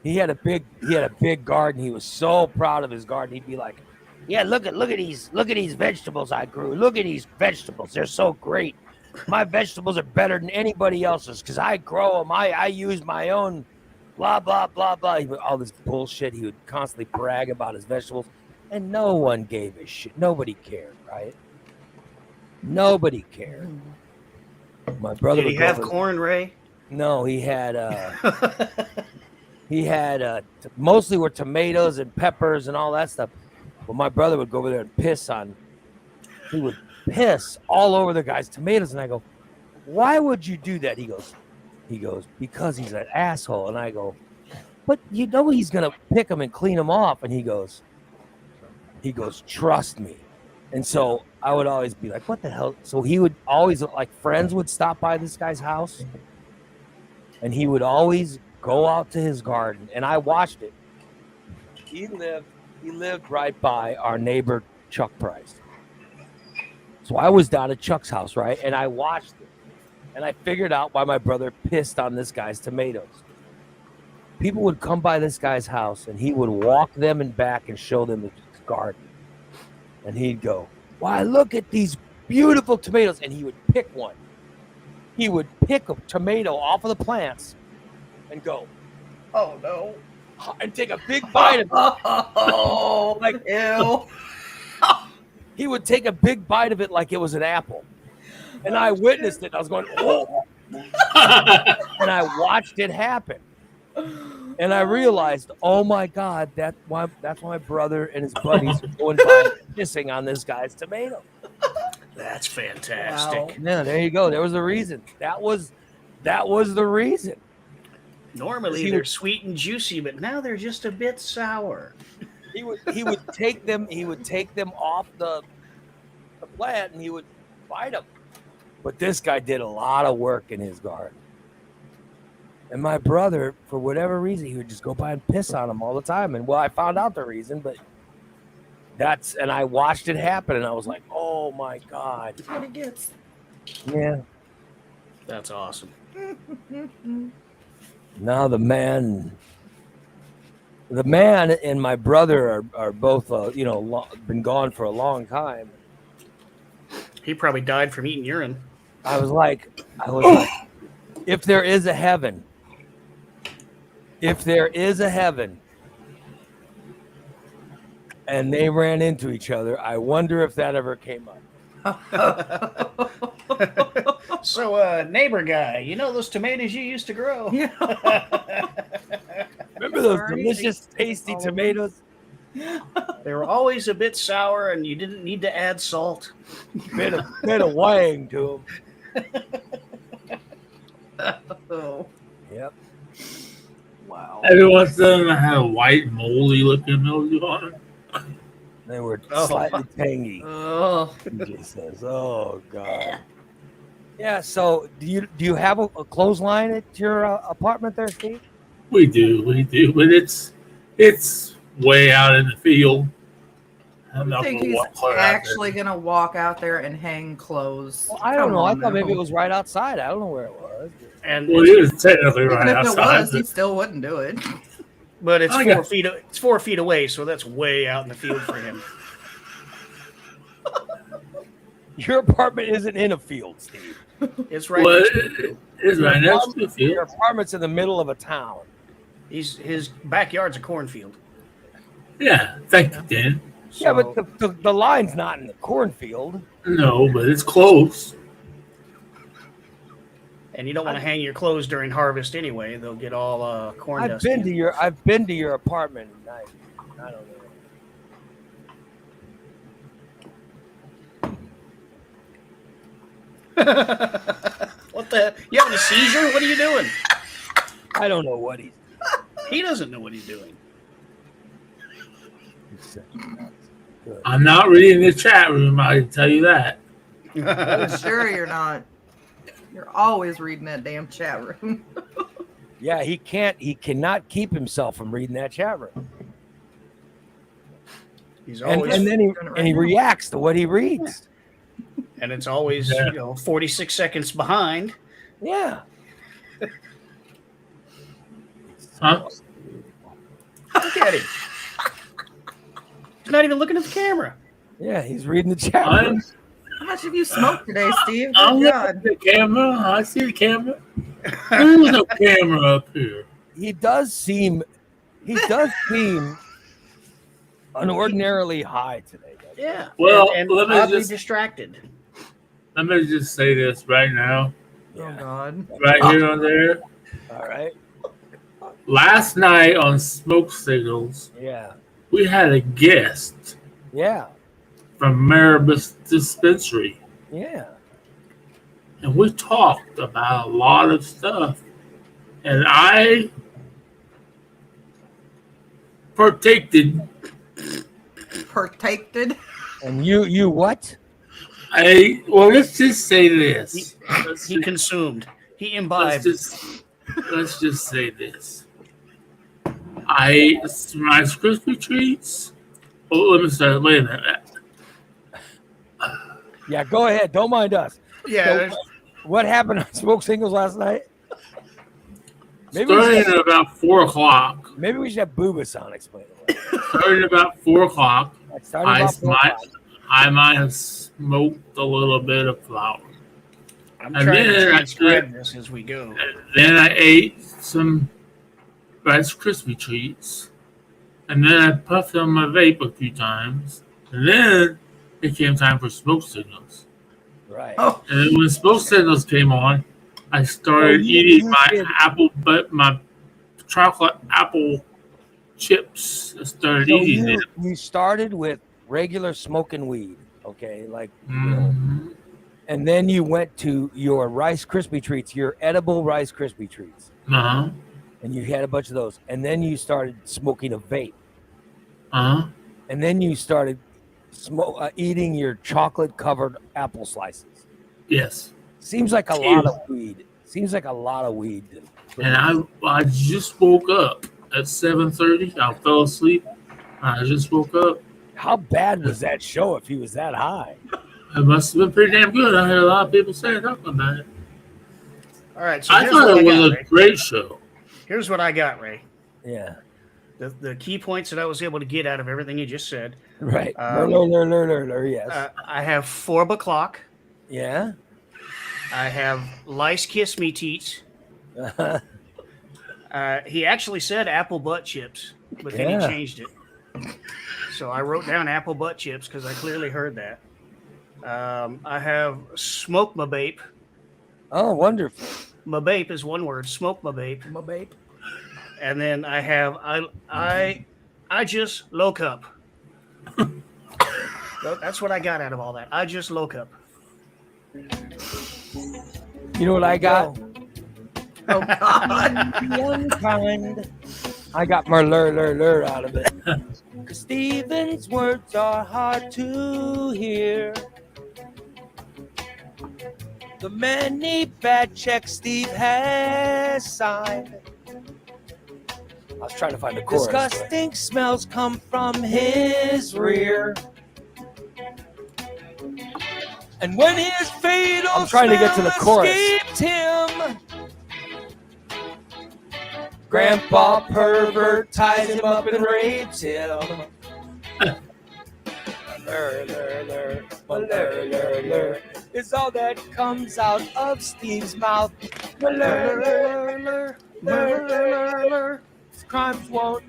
[SPEAKER 1] He had a big garden. He was so proud of his garden. He'd be like, "Yeah, look at these vegetables I grew. Look at these vegetables. They're so great. My vegetables are better than anybody else's because I grow them. I use my own blah blah blah blah." All this bullshit. He would constantly brag about his vegetables, and no one gave a shit. Nobody cared, right? Nobody cared. My brother
[SPEAKER 3] Did he
[SPEAKER 1] would go
[SPEAKER 3] have
[SPEAKER 1] over-
[SPEAKER 3] corn, Ray?
[SPEAKER 1] No, he had mostly were tomatoes and peppers and all that stuff. But my brother would go over there and he would piss all over the guy's tomatoes. And I go, "Why would you do that?" He goes, "Because he's an asshole." And I go, "But you know he's going to pick them and clean them off." And he goes, "Trust me." And so I would always be like, "What the hell?" So he would always, like, friends would stop by this guy's house. And he would always go out to his garden, and I watched it. He lived right by our neighbor Chuck Price. So I was down at Chuck's house, right? And I watched it. And I figured out why my brother pissed on this guy's tomatoes. People would come by this guy's house, and he would walk them in back and show them his garden. And he'd go, "Why, look at these beautiful tomatoes." And he would pick one. He would pick a tomato off of the plants and go,
[SPEAKER 4] Oh, no.
[SPEAKER 1] and take a big bite of it.
[SPEAKER 4] Oh,
[SPEAKER 1] Like,
[SPEAKER 4] ew.
[SPEAKER 1] he would take a big bite of it like it was an apple. And I witnessed it. I was going, "Oh." And I watched it happen. And I realized, oh my God, that's why my brother and his buddies are going by pissing on this guy's tomato.
[SPEAKER 3] That's fantastic.
[SPEAKER 4] Wow.
[SPEAKER 1] Yeah, there you go. There was a reason. That was the reason.
[SPEAKER 3] Normally
[SPEAKER 1] He
[SPEAKER 3] they're
[SPEAKER 1] would-
[SPEAKER 3] sweet and juicy, but now they're just a bit sour.
[SPEAKER 1] He would take them off the plant and he would bite them. But this guy did a lot of work in his garden. And my brother, for whatever reason, he would just go by and piss on him all the time. And I found out the reason, but and I watched it happen, and I was like, "Oh my God!"
[SPEAKER 4] That's what it gets.
[SPEAKER 1] Yeah.
[SPEAKER 3] That's awesome.
[SPEAKER 1] Now the man The man and my brother are both, been gone for a long time.
[SPEAKER 3] He probably died from eating urine.
[SPEAKER 1] I was like, if there is a heaven, and they ran into each other, I wonder if that ever came up.
[SPEAKER 3] So, neighbor guy, you know those tomatoes you used to grow?
[SPEAKER 4] Yeah.
[SPEAKER 1] Remember those
[SPEAKER 4] Sorry.
[SPEAKER 1] delicious, tasty tomatoes?
[SPEAKER 3] They were always a bit sour, and you didn't need to add salt.
[SPEAKER 1] Bit of wang to
[SPEAKER 4] Oh,
[SPEAKER 1] them. Yep.
[SPEAKER 4] wow.
[SPEAKER 2] Every once in a while, I had a white, moldy looking mildew on it.
[SPEAKER 1] They were
[SPEAKER 3] Oh.
[SPEAKER 1] slightly tangy.
[SPEAKER 4] Oh,
[SPEAKER 1] He just says, "Oh God." Yeah. So, do you have a clothesline at your apartment there, Steve?
[SPEAKER 2] We do, but it's way out in the field. I'm
[SPEAKER 4] I
[SPEAKER 2] not
[SPEAKER 4] think
[SPEAKER 2] gonna
[SPEAKER 4] he's
[SPEAKER 2] walk clear out
[SPEAKER 4] actually gonna walk out there and hang clothes.
[SPEAKER 1] Well, I don't
[SPEAKER 4] Come
[SPEAKER 1] know. I
[SPEAKER 4] on
[SPEAKER 1] thought maybe
[SPEAKER 4] now.
[SPEAKER 1] it was right outside. I don't know where it was.
[SPEAKER 3] And
[SPEAKER 2] there. Well, it is technically
[SPEAKER 4] Even
[SPEAKER 2] right
[SPEAKER 4] if it
[SPEAKER 2] outside.
[SPEAKER 4] was, he still wouldn't do it.
[SPEAKER 3] but it's
[SPEAKER 2] I
[SPEAKER 3] 4
[SPEAKER 2] got-
[SPEAKER 3] feet. It's 4 feet away, so that's way out in the field for him.
[SPEAKER 1] Your apartment isn't in a field, Steve.
[SPEAKER 3] It's right.
[SPEAKER 2] Well,
[SPEAKER 3] next to
[SPEAKER 2] it's right next to the
[SPEAKER 1] Your
[SPEAKER 2] field.
[SPEAKER 1] apartment's in the middle of a town.
[SPEAKER 3] his backyard's a cornfield.
[SPEAKER 2] Yeah, thank you, Dan.
[SPEAKER 1] Yeah,
[SPEAKER 3] So-
[SPEAKER 1] but the line's not in the cornfield.
[SPEAKER 2] No, but it's close.
[SPEAKER 3] and you don't want to hang your clothes during harvest anyway; they'll get all corn
[SPEAKER 1] I've
[SPEAKER 3] dust.
[SPEAKER 1] been
[SPEAKER 3] in.
[SPEAKER 1] to your apartment at night. I don't know.
[SPEAKER 3] What the? You having a seizure? What are you doing?
[SPEAKER 1] I don't know what he's
[SPEAKER 3] He doesn't know what he's doing.
[SPEAKER 1] saying. Good.
[SPEAKER 2] I'm not reading the chat room. I can tell you that.
[SPEAKER 4] Sure, you're not. You're always reading that damn chat room.
[SPEAKER 1] Yeah, he cannot keep himself from reading that chat room.
[SPEAKER 3] He's
[SPEAKER 1] And,
[SPEAKER 3] always
[SPEAKER 1] and then he
[SPEAKER 4] doing it right
[SPEAKER 1] and he
[SPEAKER 4] now.
[SPEAKER 1] reacts to what he reads.
[SPEAKER 3] and it's always
[SPEAKER 2] Yeah.
[SPEAKER 3] 46 seconds behind.
[SPEAKER 1] Yeah.
[SPEAKER 2] Huh?
[SPEAKER 3] Look at him. He's not even looking at the camera.
[SPEAKER 1] Yeah, he's reading the chat
[SPEAKER 2] I'm,
[SPEAKER 1] room.
[SPEAKER 4] How much have you smoked today, Steve?
[SPEAKER 2] I'm
[SPEAKER 4] Good
[SPEAKER 2] looking
[SPEAKER 4] God.
[SPEAKER 2] at the camera. I see the camera. There's no camera up here.
[SPEAKER 1] He does seem unordinarily high today. doesn't he?
[SPEAKER 3] Yeah.
[SPEAKER 2] Well,
[SPEAKER 3] and
[SPEAKER 2] let me
[SPEAKER 3] oddly
[SPEAKER 2] just-
[SPEAKER 3] distracted.
[SPEAKER 2] Let me just say this right now,
[SPEAKER 4] Oh,
[SPEAKER 1] Yeah.
[SPEAKER 4] God.
[SPEAKER 2] right here on there.
[SPEAKER 1] All right.
[SPEAKER 2] Last night on Smoke Signals,
[SPEAKER 1] Yeah.
[SPEAKER 2] we had a guest
[SPEAKER 1] Yeah.
[SPEAKER 2] from Maribus Dispensary,
[SPEAKER 1] Yeah.
[SPEAKER 2] and we talked about a lot of stuff. And I partaked.
[SPEAKER 4] Partaked.
[SPEAKER 1] And you what?
[SPEAKER 2] Well, let's just say this.
[SPEAKER 3] He consumed. He
[SPEAKER 2] Let's
[SPEAKER 3] imbibed.
[SPEAKER 2] just say this. I ate some Rice Krispie treats. Oh, let me start. Wait a minute.
[SPEAKER 1] Yeah, go ahead. Don't mind us.
[SPEAKER 3] Yeah.
[SPEAKER 1] So,
[SPEAKER 3] there's-
[SPEAKER 1] what happened on Smoke Signals last night? Maybe we
[SPEAKER 2] Starting
[SPEAKER 1] should,
[SPEAKER 2] at about 4 o'clock.
[SPEAKER 1] maybe we should have Boobason explain it.
[SPEAKER 2] Starting about 4 o'clock.
[SPEAKER 1] Like, starting about 4 o'clock.
[SPEAKER 2] I might have smoked a little bit of flour.
[SPEAKER 3] I'm
[SPEAKER 2] And
[SPEAKER 3] trying to
[SPEAKER 2] then
[SPEAKER 3] transcribe this as we go.
[SPEAKER 2] Then I ate some Rice Krispie treats. And then I puffed on my vape a few times. And then it came time for Smoke Signals.
[SPEAKER 1] Right.
[SPEAKER 4] Oh,
[SPEAKER 2] And then when Smoke Signals came on, I started
[SPEAKER 1] Oh, you
[SPEAKER 2] eating
[SPEAKER 1] did.
[SPEAKER 2] my chocolate apple chips. I started
[SPEAKER 1] So
[SPEAKER 2] eating them.
[SPEAKER 1] you started with regular smoking weed, okay? Like,
[SPEAKER 2] Mhm.
[SPEAKER 1] and then you went to your Rice Krispie treats, your edible Rice Krispie treats,
[SPEAKER 2] Uh-huh.
[SPEAKER 1] and you had a bunch of those. And then you started smoking a vape,
[SPEAKER 2] Uh-huh.
[SPEAKER 1] and then you started eating your chocolate-covered apple slices.
[SPEAKER 2] Yes.
[SPEAKER 1] Seems like a lot of weed. Seems like a lot of weed.
[SPEAKER 2] And I just woke up at 7:30. I fell asleep. I just woke up.
[SPEAKER 1] How bad was that show if he was that high?
[SPEAKER 2] It must have been pretty damn good. I heard a lot of people talking about it.
[SPEAKER 3] All right. So
[SPEAKER 2] I
[SPEAKER 3] here's
[SPEAKER 2] thought
[SPEAKER 3] what
[SPEAKER 2] it
[SPEAKER 3] I got,
[SPEAKER 2] was a
[SPEAKER 3] Ray.
[SPEAKER 2] great show.
[SPEAKER 3] Here's what I got, Ray.
[SPEAKER 1] Yeah.
[SPEAKER 3] the key points that I was able to get out of everything you just said.
[SPEAKER 1] Right. Yes.
[SPEAKER 3] I have 4 o'clock.
[SPEAKER 1] Yeah.
[SPEAKER 3] I have lice kiss me teats. He actually said apple butt chips, but then he changed it. So I wrote down apple butt chips because I clearly heard that. I have smoke my bape.
[SPEAKER 1] Oh, wonderful.
[SPEAKER 3] My bape is one word. Smoke my bape.
[SPEAKER 4] My babe.
[SPEAKER 3] And then I have I just loke up. That's what I got out of all that. I just loke up.
[SPEAKER 1] You know what I got?
[SPEAKER 4] Oh God.
[SPEAKER 1] Be unkind. I got my lur out of it. 'Cause Stephen's words are hard to hear. The many bad checks Steve has signed. I was trying to find the chorus. Disgusting smells come from his rear. And when his fatal I'm trying to get to the chorus. Escaped him, Grandpa pervert ties him up and rapes him. Lur, lur, lur, lur, lur, lur. It's all that comes out of Steve's mouth. Lur, lur, lur, lur, lur, lur, lur. His crimes won't,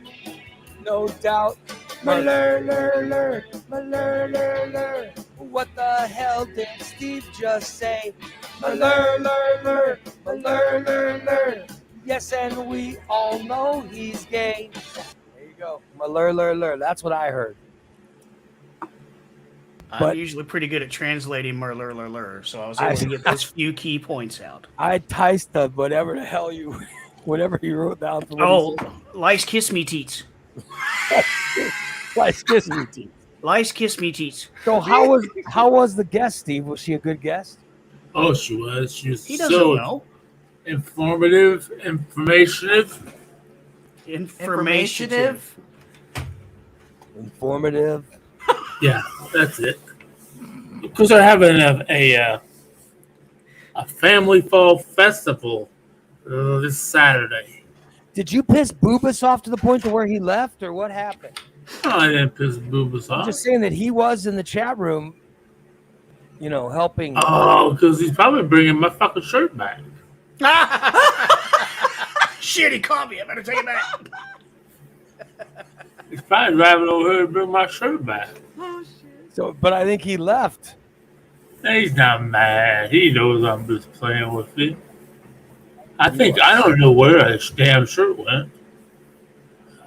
[SPEAKER 1] no doubt. Lur, lur, lur, lur, lur, lur. What the hell did Steve just say? Lur, lur, lur, lur, lur, lur. Yes, and we all know he's gay. There you go. Lur, lur, lur. That's what I heard.
[SPEAKER 3] I'm usually pretty good at translating lur, so I was able to get those few key points out.
[SPEAKER 1] I ticed the whatever the hell whatever you wrote down.
[SPEAKER 3] For lice kiss me teats.
[SPEAKER 1] Lice kiss me teats.
[SPEAKER 3] Lice kiss me teats.
[SPEAKER 1] So how was the guest, Steve? Was she a good guest?
[SPEAKER 2] Oh, she was. She was
[SPEAKER 3] he doesn't know.
[SPEAKER 2] Informative. Yeah, that's it. Because they're having a family fall festival this Saturday.
[SPEAKER 1] Did you piss Boobus off to the point to where he left, or what happened?
[SPEAKER 2] No, I didn't piss Boobus off.
[SPEAKER 1] I'm just saying that he was in the chat room, helping.
[SPEAKER 2] Oh, because he's probably bringing my fucking shirt back.
[SPEAKER 3] Shit, he caught me. I better take it back.
[SPEAKER 2] He's probably driving over here to bring my shirt back.
[SPEAKER 4] Oh shit.
[SPEAKER 1] So, but I think he left.
[SPEAKER 2] He's not mad. He knows I'm just playing with it. I don't know where his damn shirt went.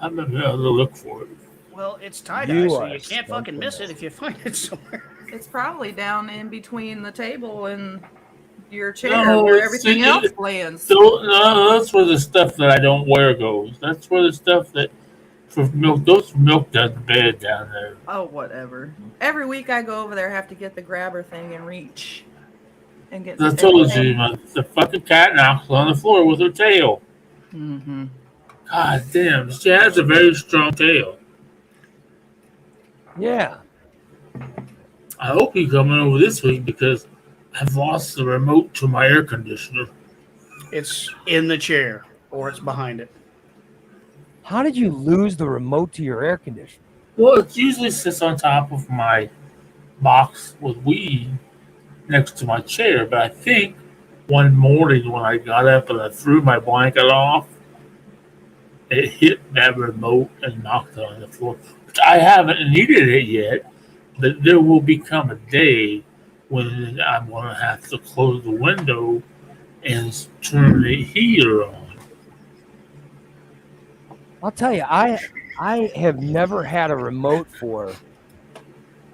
[SPEAKER 2] I'm gonna have to look for it.
[SPEAKER 3] Well, it's tie-dye, so you can't fucking miss it if you find it somewhere.
[SPEAKER 4] It's probably down in between the table and your chair where everything else lands.
[SPEAKER 2] So, no, that's where the stuff that I don't wear goes. That's where the stuff that for milk, those milk does bed down there.
[SPEAKER 4] Oh, whatever. Every week I go over there, have to get the grabber thing and reach and get.
[SPEAKER 2] I told you, the fucking cat knocks on the floor with her tail.
[SPEAKER 4] Mm-hmm.
[SPEAKER 2] God damn, she has a very strong tail.
[SPEAKER 1] Yeah.
[SPEAKER 2] I hope he's coming over this week because I've lost the remote to my air conditioner.
[SPEAKER 3] It's in the chair or it's behind it.
[SPEAKER 1] How did you lose the remote to your air conditioner?
[SPEAKER 2] Well, it usually sits on top of my box with weed next to my chair, but I think one morning when I got up and I threw my blanket off, it hit that remote and knocked it on the floor. Which I haven't needed it yet, but there will become a day when I'm going to have to close the window and turn the heater on.
[SPEAKER 1] I'll tell you, I have never had a remote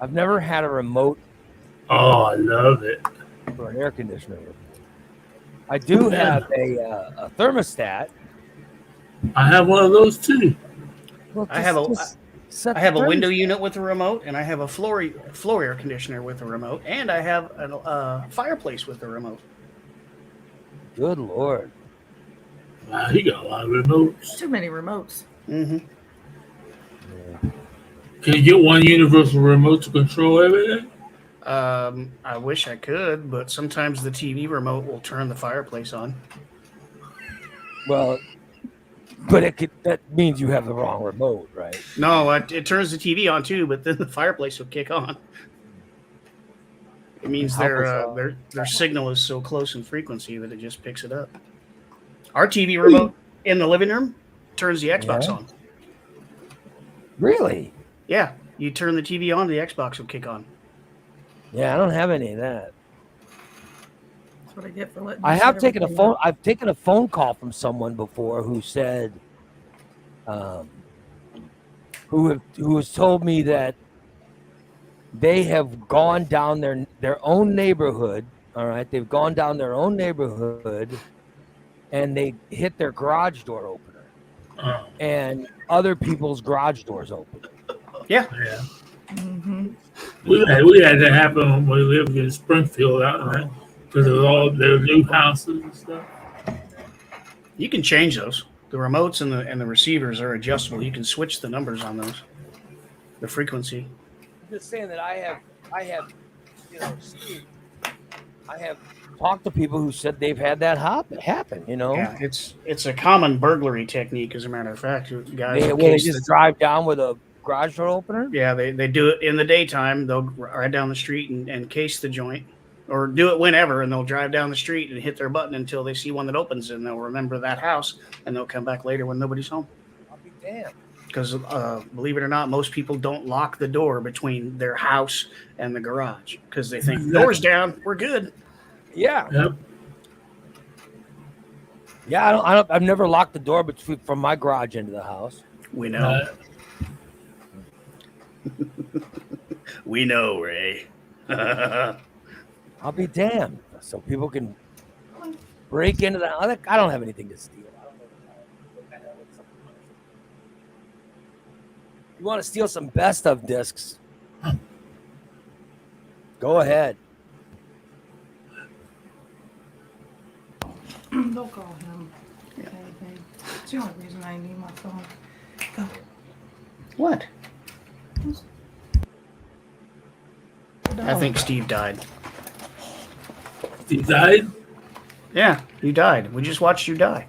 [SPEAKER 1] I've never had a remote.
[SPEAKER 2] Oh, I love it.
[SPEAKER 1] For an air conditioner. I do have a thermostat.
[SPEAKER 2] I have one of those too.
[SPEAKER 1] Well,
[SPEAKER 3] I have a window unit with a remote, and I have a floor air conditioner with a remote, and I have a fireplace with a remote.
[SPEAKER 1] Good Lord.
[SPEAKER 2] Wow, he got a lot of remotes.
[SPEAKER 4] Too many remotes.
[SPEAKER 3] Mm-hmm.
[SPEAKER 1] Yeah.
[SPEAKER 2] Can you get one universal remote to control everything?
[SPEAKER 3] I wish I could, but sometimes the TV remote will turn the fireplace on.
[SPEAKER 1] Well, But that means you have the wrong remote, right?
[SPEAKER 3] No, it turns the TV on too, but then the fireplace will kick on. It means
[SPEAKER 1] How bizarre.
[SPEAKER 3] their signal is so close in frequency that it just picks it up. Our TV remote in the living room turns the Xbox on.
[SPEAKER 1] Really?
[SPEAKER 3] Yeah, you turn the TV on, the Xbox will kick on.
[SPEAKER 1] Yeah, I don't have any of that.
[SPEAKER 4] That's what I get for letting.
[SPEAKER 1] I have taken a phone. I've taken a phone call from someone before who said, who has told me that they have gone down their own neighborhood. All right, they've gone down their own neighborhood, and they hit their garage door opener, and other people's garage doors open.
[SPEAKER 3] Yeah.
[SPEAKER 4] Mm-hmm.
[SPEAKER 2] We had that happen when we lived in Springfield out there because of all their new houses and stuff.
[SPEAKER 3] You can change those. The remotes and the receivers are adjustable. You can switch the numbers on those, the frequency.
[SPEAKER 1] I'm just saying that I have, I have talked to people who said they've had that happen.
[SPEAKER 3] Yeah, it's a common burglary technique, as a matter of fact. Guys,
[SPEAKER 1] they just drive down with a garage door opener.
[SPEAKER 3] Yeah, they do it in the daytime. They'll ride down the street and case the joint, or do it whenever, and they'll drive down the street and hit their button until they see one that opens, and they'll remember that house, and they'll come back later when nobody's home.
[SPEAKER 1] I'll be damned.
[SPEAKER 3] Because believe it or not, most people don't lock the door between their house and the garage because they think door's down, we're good.
[SPEAKER 1] Yeah.
[SPEAKER 2] Yep.
[SPEAKER 1] Yeah, I've never locked the door from my garage into the house.
[SPEAKER 3] We know. We know, Ray.
[SPEAKER 1] I'll be damned. So people can break into the house. I don't have anything to steal. You want to steal some best of discs? Go ahead.
[SPEAKER 4] Don't call him. Yeah. It's the only reason I need my phone. Go.
[SPEAKER 3] What? I think Steve died.
[SPEAKER 2] He died?
[SPEAKER 3] Yeah, you died. We just watched you die.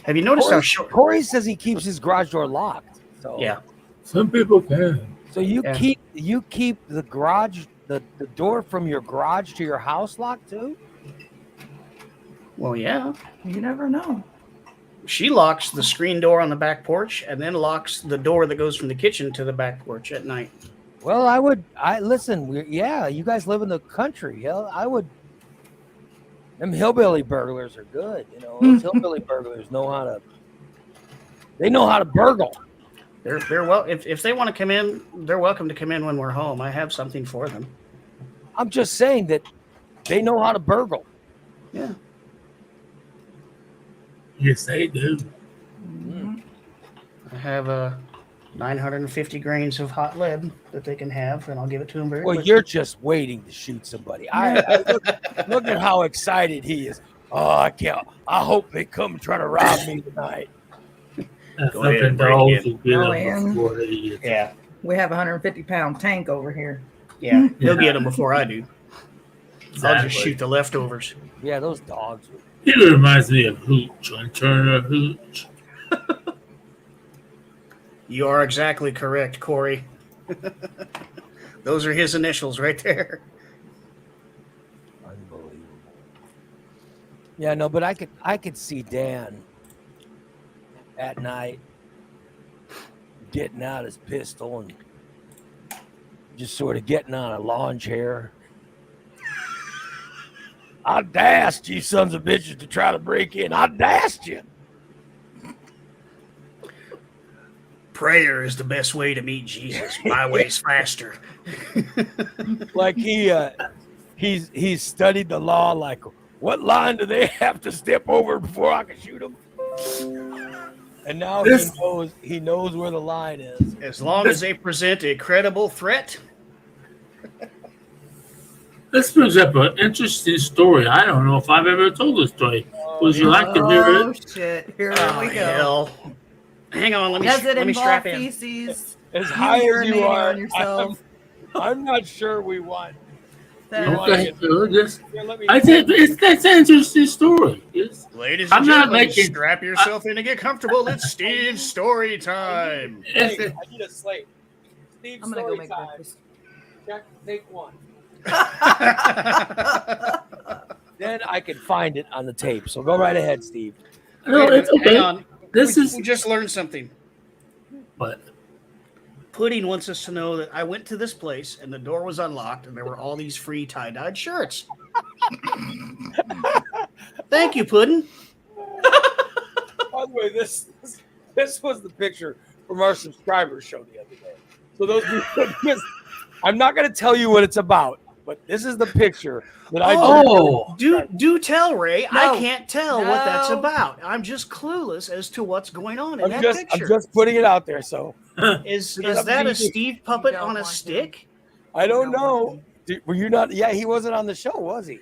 [SPEAKER 3] Have you noticed how short?
[SPEAKER 1] Corey says he keeps his garage door locked. So
[SPEAKER 3] Yeah.
[SPEAKER 2] Some people can.
[SPEAKER 1] So you keep the garage the door from your garage to your house locked too?
[SPEAKER 3] Well, yeah.
[SPEAKER 4] You never know.
[SPEAKER 3] She locks the screen door on the back porch and then locks the door that goes from the kitchen to the back porch at night.
[SPEAKER 1] Well, listen. You guys live in the country. I would. Them hillbilly burglars are good. Those hillbilly burglars know how to. They know how to burgle.
[SPEAKER 3] They're well. If they want to come in, they're welcome to come in when we're home. I have something for them.
[SPEAKER 1] I'm just saying that they know how to burgle.
[SPEAKER 3] Yeah.
[SPEAKER 2] Yes, they do.
[SPEAKER 3] Mm-hmm. I have 950 grains of hot lead that they can have, and I'll give it to them very quickly.
[SPEAKER 1] You're just waiting to shoot somebody. Look at how excited he is. Oh, I can't. I hope they come and try to rob me tonight.
[SPEAKER 3] Go ahead and break
[SPEAKER 4] in.
[SPEAKER 3] Yeah.
[SPEAKER 4] We have a 150-pound tank over here.
[SPEAKER 3] Yeah, he'll get them before I do.
[SPEAKER 2] Exactly.
[SPEAKER 3] I'll just shoot the leftovers.
[SPEAKER 1] Yeah, those dogs.
[SPEAKER 2] He reminds me of Hooch on Turner Hooch.
[SPEAKER 3] You are exactly correct, Corey. Those are his initials right there.
[SPEAKER 1] Unbelievable. Yeah, no, but I could see Dan at night getting out his pistol and just sort of getting on a lawn chair. I dashed you sons of bitches to try to break in. I dashed you.
[SPEAKER 3] Prayer is the best way to meet Jesus. My way's faster.
[SPEAKER 1] Like he's studied the law. Like, what line do they have to step over before I can shoot them? And now he knows where the line is.
[SPEAKER 3] As long as they present a credible threat.
[SPEAKER 2] This brings up an interesting story. I don't know if I've ever told this story. Would you like to hear it?
[SPEAKER 4] Oh, shit. Here we go.
[SPEAKER 3] Hell. Hang on, let
[SPEAKER 4] Does it
[SPEAKER 3] me
[SPEAKER 4] involve
[SPEAKER 3] strap in.
[SPEAKER 4] feces?
[SPEAKER 1] As high as you
[SPEAKER 4] urinating
[SPEAKER 1] are,
[SPEAKER 4] on yourself?
[SPEAKER 1] I'm not sure we want
[SPEAKER 2] Okay, so
[SPEAKER 1] Let me.
[SPEAKER 2] I think that's an interesting story. Yes.
[SPEAKER 3] Ladies
[SPEAKER 2] I'm
[SPEAKER 3] and
[SPEAKER 2] not
[SPEAKER 3] gentlemen,
[SPEAKER 2] making-
[SPEAKER 3] strap yourself in and get comfortable. It's Steve's story time.
[SPEAKER 2] It's-
[SPEAKER 1] I need a slate. Steve's
[SPEAKER 4] I'm gonna go
[SPEAKER 1] story
[SPEAKER 4] make
[SPEAKER 1] time.
[SPEAKER 4] breakfast.
[SPEAKER 1] Check, take one. Then I can find it on the tape. So go right ahead, Steve.
[SPEAKER 2] No,
[SPEAKER 3] Wait a
[SPEAKER 2] it's
[SPEAKER 3] minute,
[SPEAKER 2] okay.
[SPEAKER 3] hang on.
[SPEAKER 2] This
[SPEAKER 3] we,
[SPEAKER 2] is
[SPEAKER 3] we just learned something.
[SPEAKER 2] but
[SPEAKER 3] Pudding wants us to know that I went to this place and the door was unlocked and there were all these free tie-dyed shirts. Thank you, Pudding.
[SPEAKER 1] By the way, this was the picture from our subscribers show the other day. So those people, I'm not going to tell you what it's about, but this is the picture that I
[SPEAKER 3] Do tell, Ray.
[SPEAKER 4] No.
[SPEAKER 3] I can't tell what that's
[SPEAKER 4] No.
[SPEAKER 3] about. I'm just clueless as to what's going on in
[SPEAKER 1] I'm
[SPEAKER 3] that
[SPEAKER 1] just
[SPEAKER 3] picture.
[SPEAKER 1] putting it out there. So
[SPEAKER 3] Is
[SPEAKER 1] Because
[SPEAKER 3] that a
[SPEAKER 1] I'm-
[SPEAKER 3] Steve puppet
[SPEAKER 4] don't
[SPEAKER 3] on a
[SPEAKER 4] want
[SPEAKER 3] stick?
[SPEAKER 1] I don't know. Were you not? Yeah, he wasn't on the show, was he?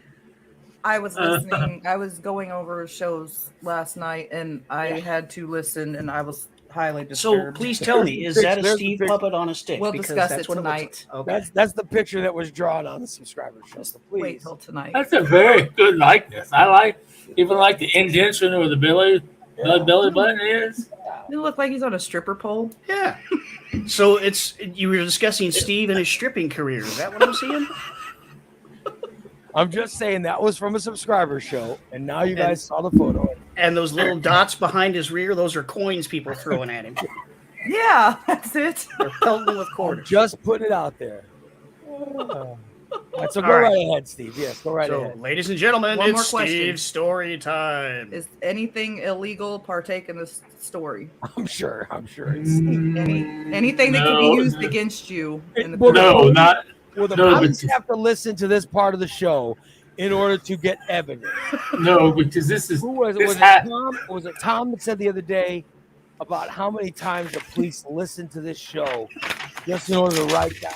[SPEAKER 4] I was listening. I was going over shows last night, and I had to listen, and I was highly
[SPEAKER 3] So
[SPEAKER 4] disturbed.
[SPEAKER 3] please tell me, is that a
[SPEAKER 1] There's the
[SPEAKER 3] Steve
[SPEAKER 1] picture.
[SPEAKER 3] puppet on a stick?
[SPEAKER 4] We'll
[SPEAKER 3] Because
[SPEAKER 4] discuss
[SPEAKER 3] that's
[SPEAKER 4] it
[SPEAKER 3] what looks
[SPEAKER 4] tonight.
[SPEAKER 3] like. Okay.
[SPEAKER 1] That's the picture that was drawn on the subscriber show. So please.
[SPEAKER 4] Wait till tonight.
[SPEAKER 2] that's a very good likeness. I even like the indentation where the belly button is.
[SPEAKER 4] It look like he's on a stripper pole.
[SPEAKER 3] Yeah. So you were discussing Steve and his stripping career. Is that what I'm seeing?
[SPEAKER 1] I'm just saying that was from a subscriber show, and now you guys saw the photo.
[SPEAKER 3] And those little dots behind his rear, those are coins people are throwing at him.
[SPEAKER 4] Yeah, that's it.
[SPEAKER 3] They're pelting with
[SPEAKER 1] I'm
[SPEAKER 3] quarters.
[SPEAKER 1] just putting it out there. All right, so go
[SPEAKER 3] All right.
[SPEAKER 1] right ahead, Steve. Yes, go right
[SPEAKER 3] So,
[SPEAKER 1] ahead.
[SPEAKER 3] ladies and gentlemen,
[SPEAKER 4] One more
[SPEAKER 3] it's
[SPEAKER 4] question.
[SPEAKER 3] Steve's story time.
[SPEAKER 4] Is anything illegal partake in this story?
[SPEAKER 1] I'm sure.
[SPEAKER 4] Anything that can be
[SPEAKER 2] No.
[SPEAKER 4] used against you in the
[SPEAKER 1] Well,
[SPEAKER 2] No, not
[SPEAKER 1] Well, the
[SPEAKER 2] No,
[SPEAKER 1] police
[SPEAKER 2] but-
[SPEAKER 1] have to listen to this part of the show in order to get evidence.
[SPEAKER 2] no, because this is
[SPEAKER 1] Who was it?
[SPEAKER 2] this
[SPEAKER 1] Was it
[SPEAKER 2] ha-
[SPEAKER 1] Tom? Was it Tom that said the other day about how many times the police listen to this show just in order to write down?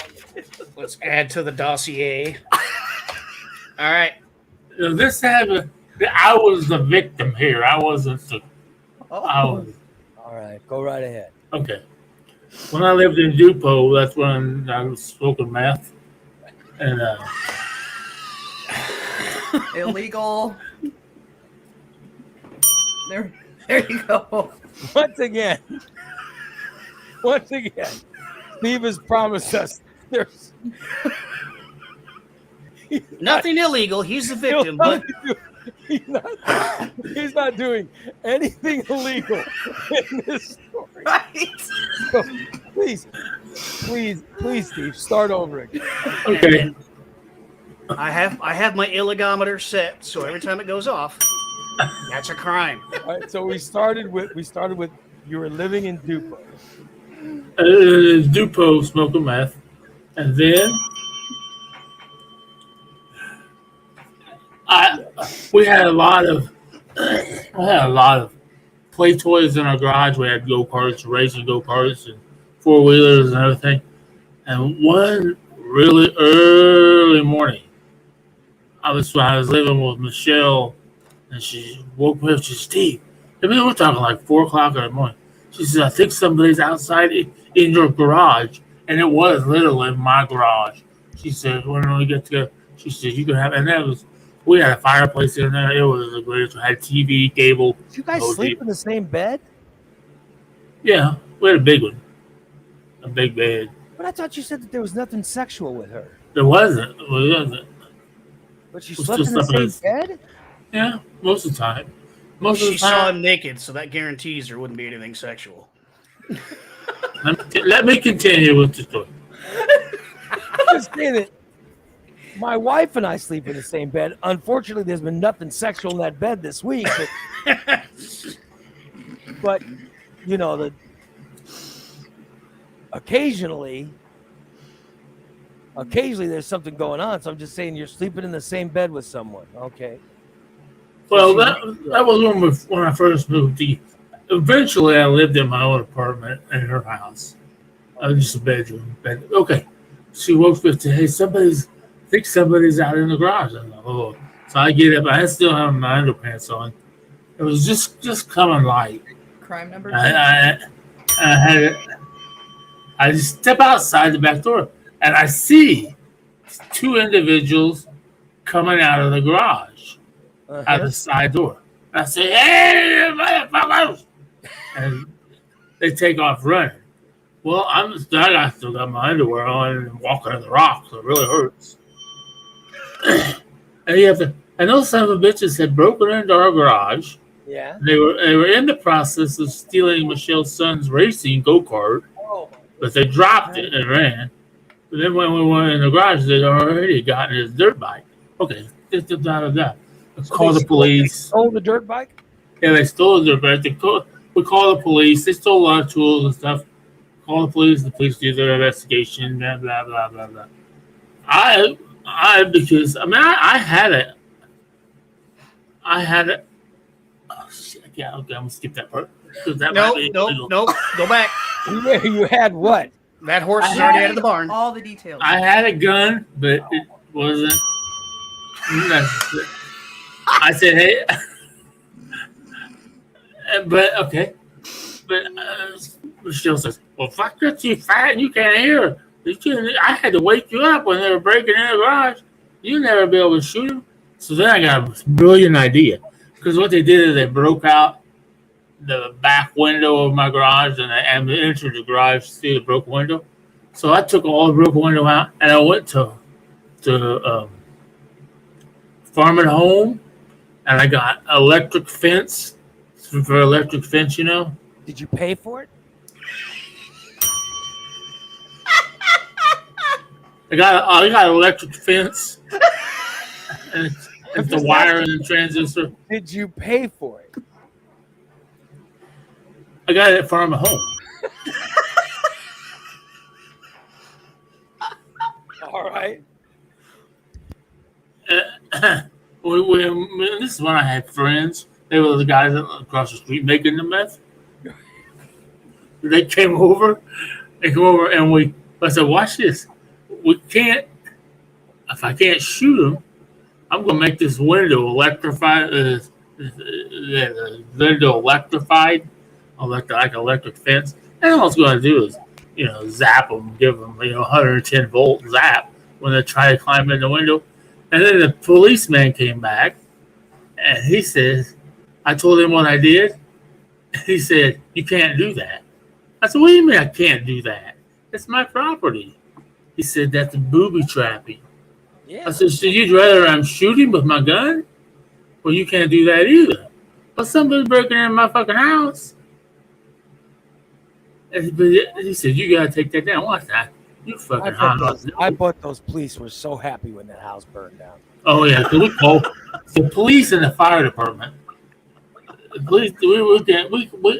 [SPEAKER 3] Let's add to the dossier. All right.
[SPEAKER 2] this happened. I was the victim here. I wasn't the. I was
[SPEAKER 1] All right, go right ahead.
[SPEAKER 2] okay. When I lived in Dupo, that's when I was smoking meth, and
[SPEAKER 4] illegal. There you go.
[SPEAKER 1] Once again, Steve has promised us there's
[SPEAKER 3] Nothing illegal. He's the victim. But
[SPEAKER 1] he's not doing anything illegal in this story.
[SPEAKER 4] Right.
[SPEAKER 1] So please, Steve, start over again.
[SPEAKER 2] okay.
[SPEAKER 3] I have my illigometer set, so every time it goes off, that's a crime.
[SPEAKER 1] All right, so we started with you were living in Dupo.
[SPEAKER 2] Dupo smoking meth, and then we had a lot of play toys in our garage. We had go-karts, racing go-karts, and four-wheelers and everything. And one really early morning, I was living with Michelle, and she woke me up. She said, "Steve," I mean, we're talking like 4 o'clock in the morning. She said, "I think somebody's outside in your garage," and it was literally in my garage. She said, "When we get together," she said, "You can have," and that was. We had a fireplace in there. It was the greatest. We had TV, cable.
[SPEAKER 1] Did you guys
[SPEAKER 2] no
[SPEAKER 1] sleep
[SPEAKER 2] TV.
[SPEAKER 1] in the same bed?
[SPEAKER 2] Yeah, we had a big one, a big bed.
[SPEAKER 1] But I thought you said that there was nothing sexual with her.
[SPEAKER 2] There wasn't. It wasn't.
[SPEAKER 1] But you
[SPEAKER 2] We
[SPEAKER 1] slept
[SPEAKER 2] still
[SPEAKER 1] in the
[SPEAKER 2] slept in
[SPEAKER 1] same bed?
[SPEAKER 2] Yeah, most of the time. Most of
[SPEAKER 3] She
[SPEAKER 2] the
[SPEAKER 3] saw
[SPEAKER 2] time.
[SPEAKER 3] him naked, so that guarantees there wouldn't be anything sexual.
[SPEAKER 2] Let me continue with the story.
[SPEAKER 1] I'm just saying that my wife and I sleep in the same bed. Unfortunately, there's been nothing sexual in that bed this week. But you know, occasionally there's something going on. So I'm just saying you're sleeping in the same bed with someone. Okay.
[SPEAKER 2] Well, that was when I first moved to. Eventually, I lived in my own apartment in her house. Just a bedroom. Okay. She woke me up to, "Hey, I think somebody's out in the garage." I'm like, "Oh." So I get up. I still have my underpants on. It was just coming light.
[SPEAKER 4] Crime number 2.
[SPEAKER 2] I just step outside the back door, and I see two individuals coming out of the garage, out the side door. I say, "Hey, motherfuckers!" And they take off running. Well, I still got my underwear on and walking on the rocks. So it really hurts. And those sons of bitches had broken into our garage.
[SPEAKER 1] Yeah.
[SPEAKER 2] They were in the process of stealing Michelle's son's racing go-kart,
[SPEAKER 1] Oh,
[SPEAKER 2] but they dropped it and ran. But then when we went in the garage, they'd already gotten his dirt bike. Okay, call the police.
[SPEAKER 1] Stole the dirt bike?
[SPEAKER 2] Yeah, they stole the dirt bike. We call the police. They stole a lot of tools and stuff. Call the police. The police do their investigation. Blah blah blah blah blah. I had it. Oh shit! Yeah, okay. I'm gonna skip that part.
[SPEAKER 3] Nope. Go back.
[SPEAKER 1] You had what?
[SPEAKER 3] That horse is already out of the barn.
[SPEAKER 4] All the details.
[SPEAKER 2] I had a gun, but it wasn't necessary. I said, "Hey," but okay. But Michelle says, "Well, fuck you fat, you can't hear. I had to wake you up when they were breaking in the garage. You'll never be able to shoot them." So then I got a brilliant idea. Because what they did is they broke out the back window of my garage and they entered the garage through the broken window. So I took all the broken window out and I went to Farm and Home and I got electric fence for electric fence, you know.
[SPEAKER 1] Did you pay for it?
[SPEAKER 2] I got electric fence. And it's the wire and the transistor.
[SPEAKER 1] Did you pay for it?
[SPEAKER 2] I got it at Farm and Home.
[SPEAKER 1] All right.
[SPEAKER 2] This is when I had friends. They were the guys across the street making the meth. They came over. And I said, "Watch this. We can't. If I can't shoot them, I'm gonna make this window electrified. The window electrified, like electric fence. And all it's gonna do is, zap them, give them, 110 volt zap when they try to climb in the window." And then the policeman came back, and he says, I told him what I did. He said, "You can't do that." I said, "What do you mean I can't do that? It's my property." He said, "That's booby trapping."
[SPEAKER 1] Yeah.
[SPEAKER 2] I said, "So you'd rather I'm shooting with my gun? Well, you can't do that either. But somebody's breaking in my fucking house." And he said, "You gotta take that down." What's that? You fucking
[SPEAKER 1] I bet those police were so happy when that house burned down.
[SPEAKER 2] Oh yeah, we called the police and the fire department. The police, we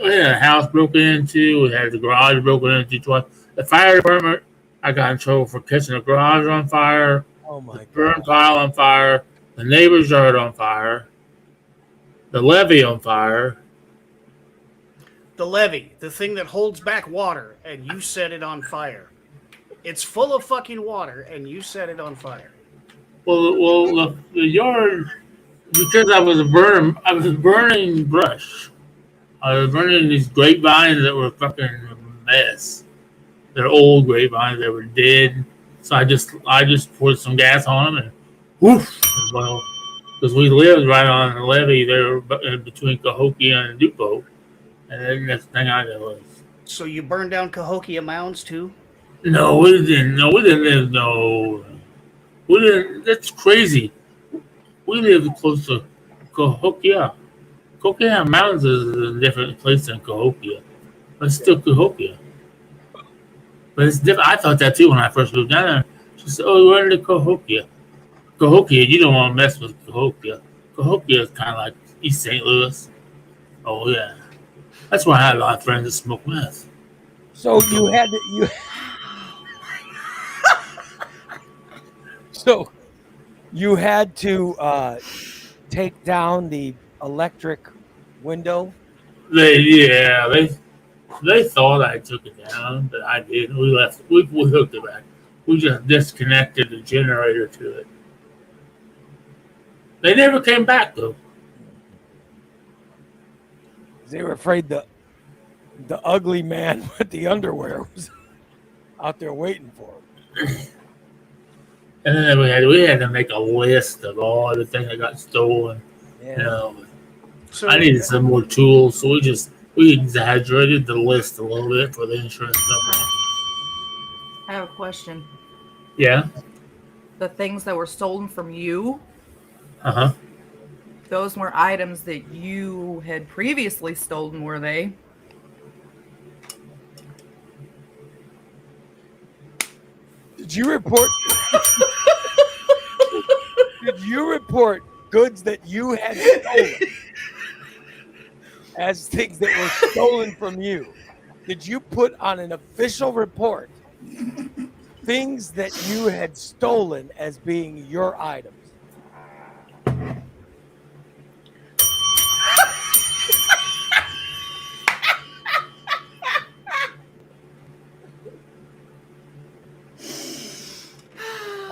[SPEAKER 2] had a house broken into. We had the garage broken into twice. The fire department, I got in trouble for catching the garage on fire.
[SPEAKER 1] Oh my God.
[SPEAKER 2] Burn pile on fire. The neighbor's yard on fire. The levee on fire.
[SPEAKER 3] The levee, the thing that holds back water, and you set it on fire. It's full of fucking water, and you set it on fire.
[SPEAKER 2] Well, the yard, because I was burning brush. I was burning these grapevines that were fucking a mess. They're old grapevines that were dead. So I just poured some gas on them and woof. Well, because we lived right on the levee there between Cahokia and Dupont. And then next thing I know was.
[SPEAKER 3] So you burned down Cahokia Mounds too?
[SPEAKER 2] No, we didn't. No, we didn't live. No, we didn't. That's crazy. We lived close to Cahokia. Cahokia Mountains is a different place than Cahokia, but it's still Cahokia. But it's different. I thought that too when I first moved down there. She said, "Oh, you're into Cahokia. Cahokia, you don't want to mess with Cahokia. Cahokia is kind of like East St. Louis." Oh yeah, that's why I had a lot of friends that smoke meth.
[SPEAKER 1] So you had to So you had to take down the electric window.
[SPEAKER 2] They thought I took it down, but I didn't. We left. We hooked it back. We just disconnected the generator to it. They never came back though.
[SPEAKER 1] They were afraid the ugly man with the underwear was out there waiting for them.
[SPEAKER 2] And then we had to make a list of all the things that got stolen.
[SPEAKER 1] Yeah.
[SPEAKER 2] You know,
[SPEAKER 3] So
[SPEAKER 2] I needed some more tools, so we exaggerated the list a little bit for the insurance company.
[SPEAKER 4] I have a question.
[SPEAKER 2] Yeah.
[SPEAKER 4] The things that were stolen from you,
[SPEAKER 2] Uh-huh.
[SPEAKER 4] those were items that you had previously stolen, were they?
[SPEAKER 1] Did you report? Did you report goods that you had stolen as things that were stolen from you? Did you put on an official report things that you had stolen as being your items?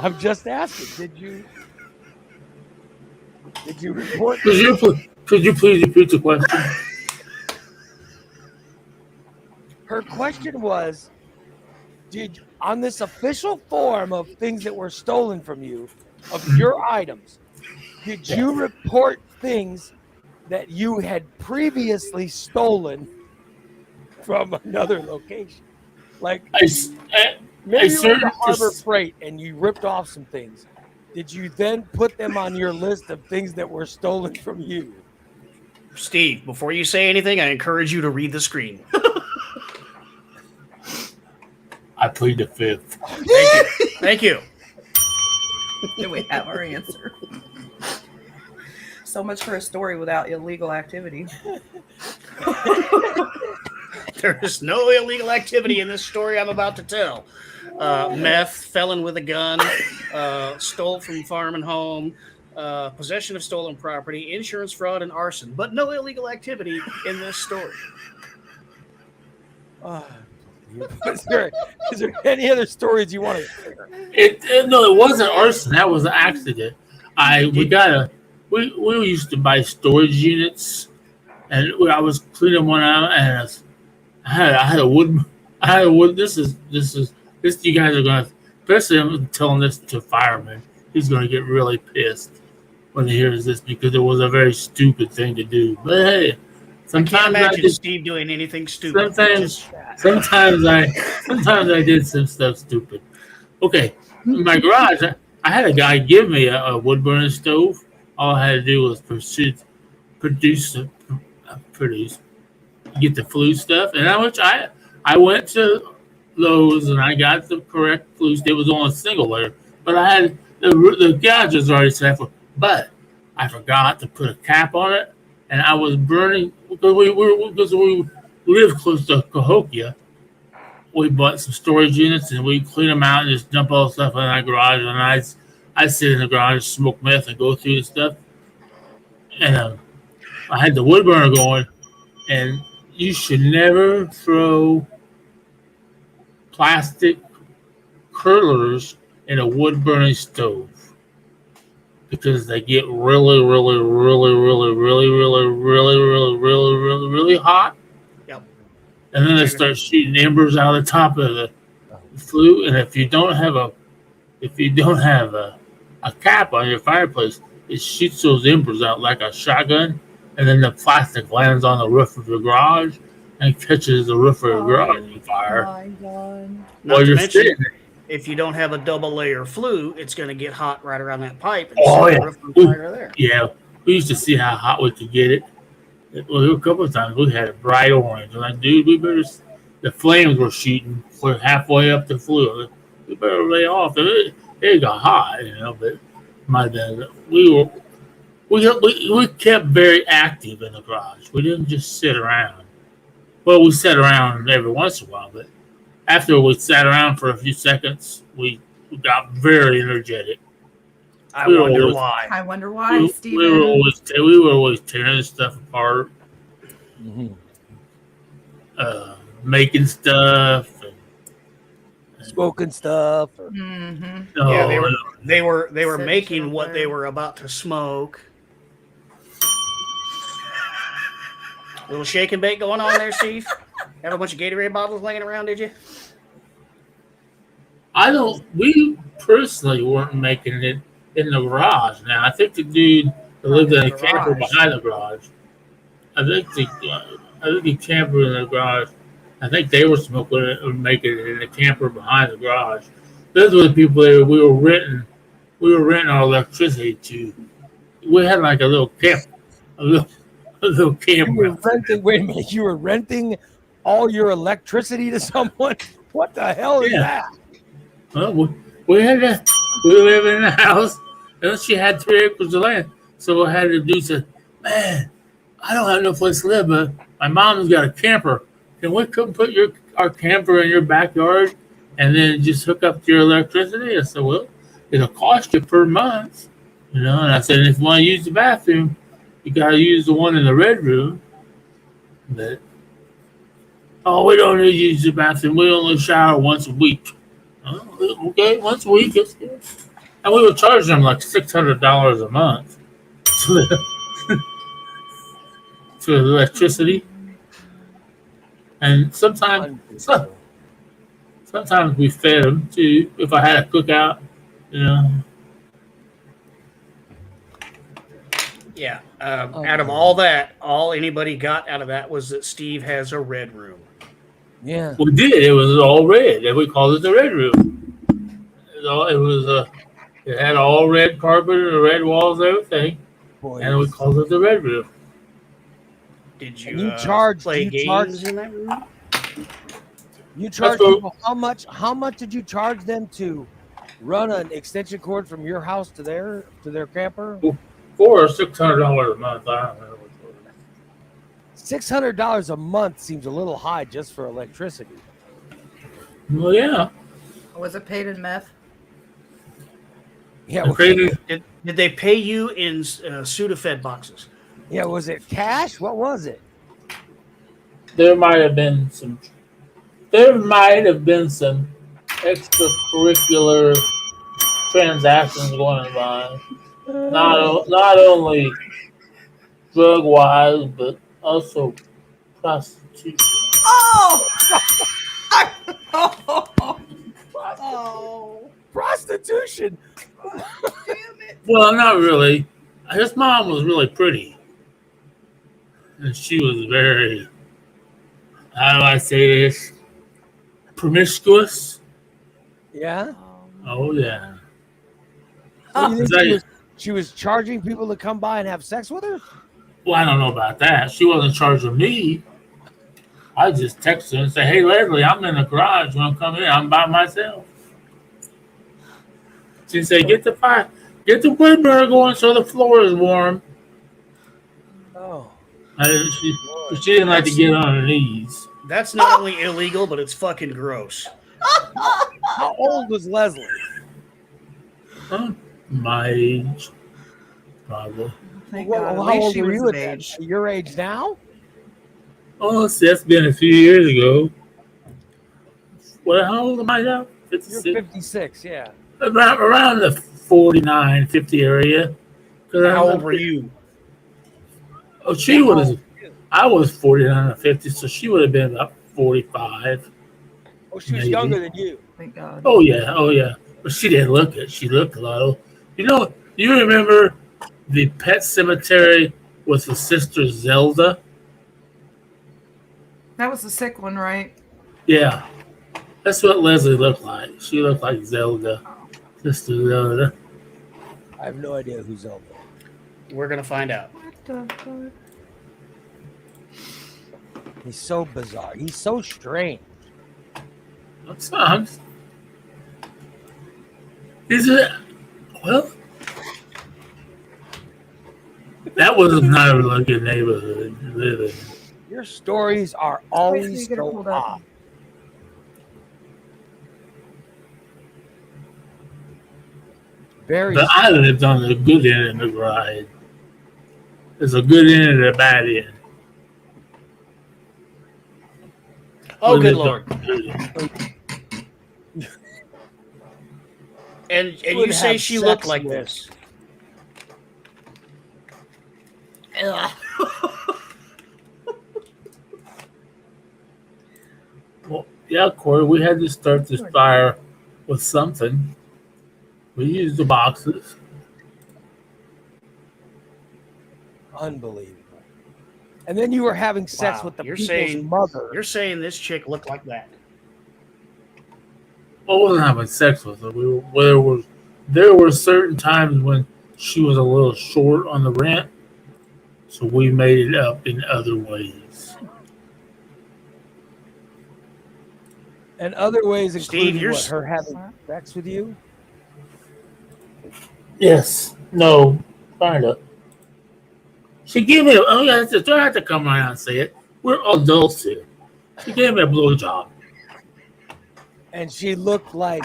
[SPEAKER 1] I'm just asking. Did you report?
[SPEAKER 2] Could you please repeat the question?
[SPEAKER 1] Her question was, did on this official form of things that were stolen from you, of your items, did you report things that you had previously stolen from another location? Like
[SPEAKER 2] I
[SPEAKER 1] maybe you were in the
[SPEAKER 2] certainly
[SPEAKER 1] Harbor Freight and you ripped off some things. Did you then put them on your list of things that were stolen from you?
[SPEAKER 3] Steve, before you say anything, I encourage you to read the screen.
[SPEAKER 2] I plead the fifth.
[SPEAKER 3] Thank you.
[SPEAKER 4] Do we have our answer? So much for a story without illegal activity.
[SPEAKER 3] There is no illegal activity in this story I'm about to tell. Meth, felon with a gun, stole from farm and home, possession of stolen property, insurance fraud, and arson. But no illegal activity in this story.
[SPEAKER 1] Is there any other stories you want to share?
[SPEAKER 2] No, it wasn't arson. That was an accident. We used to buy storage units, and I was cleaning one out, and I had a wood. This. You guys are gonna. Especially, I'm telling this to a fireman. He's gonna get really pissed when he hears this because it was a very stupid thing to do. But hey, sometimes
[SPEAKER 3] I can't imagine Steve doing anything stupid.
[SPEAKER 2] Sometimes I did some stuff stupid. Okay, in my garage, I had a guy give me a wood burning stove. All I had to do was produce, get the flue stuff, and I went to Lowe's and I got the correct flue. It was on a single layer, but I had the gauge was already set for. But I forgot to put a cap on it, and I was burning because we live close to Cahokia. We bought some storage units and we clean them out and just dump all the stuff in our garage. And I sit in the garage, smoke meth, and go through the stuff. And I had the wood burner going, and you should never throw plastic curlers in a wood burning stove because they get really, really, really, really, really, really, really, really, really, really, really hot.
[SPEAKER 3] Yep.
[SPEAKER 2] And then they start shooting embers out of the top of the flue. And if you don't have a cap on your fireplace, it shoots those embers out like a shotgun, and then the plastic lands on the roof of your garage and catches the roof of your garage on fire.
[SPEAKER 4] My God.
[SPEAKER 3] Not to mention, if you don't have a double layer flue, it's going to get hot right around that pipe and set the roof on fire there.
[SPEAKER 2] Yeah, we used to see how hot we could get it. Well, a couple of times we had it bright orange. I'm like, dude, the flames were shooting halfway up the flue. We better lay off. It got hot, but we kept very active in the garage. We didn't just sit around. Well, we sat around every once in a while, but after we sat around for a few seconds, we got very energetic.
[SPEAKER 3] I wonder why,
[SPEAKER 4] Stephen.
[SPEAKER 2] We were always tearing stuff apart, making stuff,
[SPEAKER 1] smoking stuff.
[SPEAKER 3] Yeah, they were making what they were about to smoke. Little shake and bake going on there, Steve. Have a bunch of Gatorade bottles laying around, did you?
[SPEAKER 2] I don't. We personally weren't making it in the garage. Now I think the dude that
[SPEAKER 4] Not
[SPEAKER 2] lived
[SPEAKER 4] in
[SPEAKER 2] in
[SPEAKER 4] the
[SPEAKER 2] a camper
[SPEAKER 4] garage.
[SPEAKER 2] behind the garage. I think the camper in the garage. I think they were smoking it or making it in the camper behind the garage. Those were the people that we were renting. We were renting our electricity to. We had like a little camp, a little, a little
[SPEAKER 1] You were
[SPEAKER 2] campground.
[SPEAKER 1] renting. Wait a minute. You were renting all your electricity to someone. What the hell is
[SPEAKER 2] Yeah.
[SPEAKER 1] that?
[SPEAKER 2] Well, we had to, we lived in a house, and she had 3 acres of land. So what I had to do said, man, I don't have no place to live, but my mom's got a camper. Can we come put our camper in your backyard and then just hook up to your electricity? I said, well, it'll cost you per month, And I said, if you want to use the bathroom, you got to use the one in the red room. But oh, we don't need to use the bathroom. We only shower once a week. Oh, okay, once a week. That's good. And we were charging them like $600 a month for the electricity. And sometimes we fed them too. If I had a cookout, you know.
[SPEAKER 3] Yeah. Out of all that, all anybody got out of that was that Steve has a red room.
[SPEAKER 1] Yeah.
[SPEAKER 2] We did. It was all red, and we called it the red room. It had all red carpet and red walls, and everything,
[SPEAKER 1] Boy,
[SPEAKER 2] and we called it the red room.
[SPEAKER 3] Did
[SPEAKER 1] And
[SPEAKER 3] you,
[SPEAKER 1] you charge-
[SPEAKER 3] play
[SPEAKER 1] you
[SPEAKER 3] games
[SPEAKER 1] charge-
[SPEAKER 3] in that room?
[SPEAKER 1] you charge
[SPEAKER 2] what-
[SPEAKER 1] people how much? How much did you charge them to run an extension cord from your house to their camper?
[SPEAKER 2] $400 or $600 a month. I don't know.
[SPEAKER 1] $600 a month seems a little high just for electricity.
[SPEAKER 2] Well, yeah.
[SPEAKER 4] Was it paid in meth?
[SPEAKER 1] Yeah.
[SPEAKER 2] The crazy.
[SPEAKER 3] Did they pay you in Sudafed boxes?
[SPEAKER 1] Yeah. Was it cash? What was it?
[SPEAKER 2] There might have been some extracurricular transactions going on. Not only drug wise, but also prostitution.
[SPEAKER 4] Oh! Oh!
[SPEAKER 1] Prostitution.
[SPEAKER 4] Damn it!
[SPEAKER 2] Well, not really. His mom was really pretty, and she was very, how do I say this, promiscuous.
[SPEAKER 1] Yeah.
[SPEAKER 2] Oh yeah.
[SPEAKER 1] So you think
[SPEAKER 2] Is that-
[SPEAKER 1] she was charging people to come by and have sex with her?
[SPEAKER 2] Well, I don't know about that. She wasn't charging me. I just texted her and said, "Hey, Leslie, I'm in the garage. Want to come in? I'm by myself." She said, get the wood burner going so the floor is warm."
[SPEAKER 1] Oh.
[SPEAKER 2] She didn't like to get on her knees.
[SPEAKER 3] That's not only illegal, but it's fucking gross.
[SPEAKER 1] How old was Leslie?
[SPEAKER 2] Huh? My age, probably.
[SPEAKER 4] Thank
[SPEAKER 1] Well,
[SPEAKER 4] God. At
[SPEAKER 1] how
[SPEAKER 4] least
[SPEAKER 1] old
[SPEAKER 4] she
[SPEAKER 1] were
[SPEAKER 4] was
[SPEAKER 1] you
[SPEAKER 4] of
[SPEAKER 1] at that?
[SPEAKER 4] age.
[SPEAKER 1] Your age now?
[SPEAKER 2] Oh, see, that's been a few years ago. Well, how old am I now?
[SPEAKER 1] You're
[SPEAKER 2] 56.
[SPEAKER 1] 56, yeah.
[SPEAKER 2] Around the 49, 50 area.
[SPEAKER 3] How old were you?
[SPEAKER 2] Oh, I was 49 or 50, so she would have been about 45.
[SPEAKER 1] Oh, she was
[SPEAKER 2] Maybe.
[SPEAKER 1] younger than you.
[SPEAKER 4] Thank God.
[SPEAKER 2] Oh yeah. But she didn't look it. She looked a lot old. You remember the Pet Cemetery with the sister Zelda?
[SPEAKER 4] That was the sick one, right?
[SPEAKER 2] Yeah. That's what Leslie looked like. She looked like Zelda. Sister Zelda.
[SPEAKER 1] I have no idea who's Zelda.
[SPEAKER 3] We're gonna find out.
[SPEAKER 4] What the fuck?
[SPEAKER 1] He's so bizarre. He's so strange.
[SPEAKER 2] Sometimes. Is it? Well, that was not a really good neighborhood to live in.
[SPEAKER 1] Your stories are
[SPEAKER 4] Wait till
[SPEAKER 1] always
[SPEAKER 4] you get it
[SPEAKER 1] so
[SPEAKER 4] pulled up.
[SPEAKER 1] odd. Very
[SPEAKER 2] But I lived on the good end of the ride. There's a good end and a bad end.
[SPEAKER 3] Oh,
[SPEAKER 2] We
[SPEAKER 3] good
[SPEAKER 2] lived
[SPEAKER 3] Lord!
[SPEAKER 2] on the good end.
[SPEAKER 3] And
[SPEAKER 1] would
[SPEAKER 3] you say
[SPEAKER 1] have
[SPEAKER 3] she
[SPEAKER 1] sex
[SPEAKER 3] looked like
[SPEAKER 1] with-
[SPEAKER 3] this?
[SPEAKER 2] Well, yeah, Corey, we had to start this fire with something. We used the boxes.
[SPEAKER 1] Unbelievable. And then you were having sex
[SPEAKER 3] Wow.
[SPEAKER 1] with the
[SPEAKER 3] You're
[SPEAKER 1] people's
[SPEAKER 3] saying
[SPEAKER 1] mother.
[SPEAKER 3] this chick looked like that.
[SPEAKER 2] I wasn't having sex with her. There were certain times when she was a little short on the rent, so we made it up in other ways.
[SPEAKER 1] And other ways
[SPEAKER 3] Steve,
[SPEAKER 1] including
[SPEAKER 3] you're
[SPEAKER 1] what? Her having sex with you?
[SPEAKER 2] Yes. No. Kind of. She gave me. Oh yeah, I have to come right out and say it. We're adults here. She gave me a blowjob.
[SPEAKER 1] And she looked like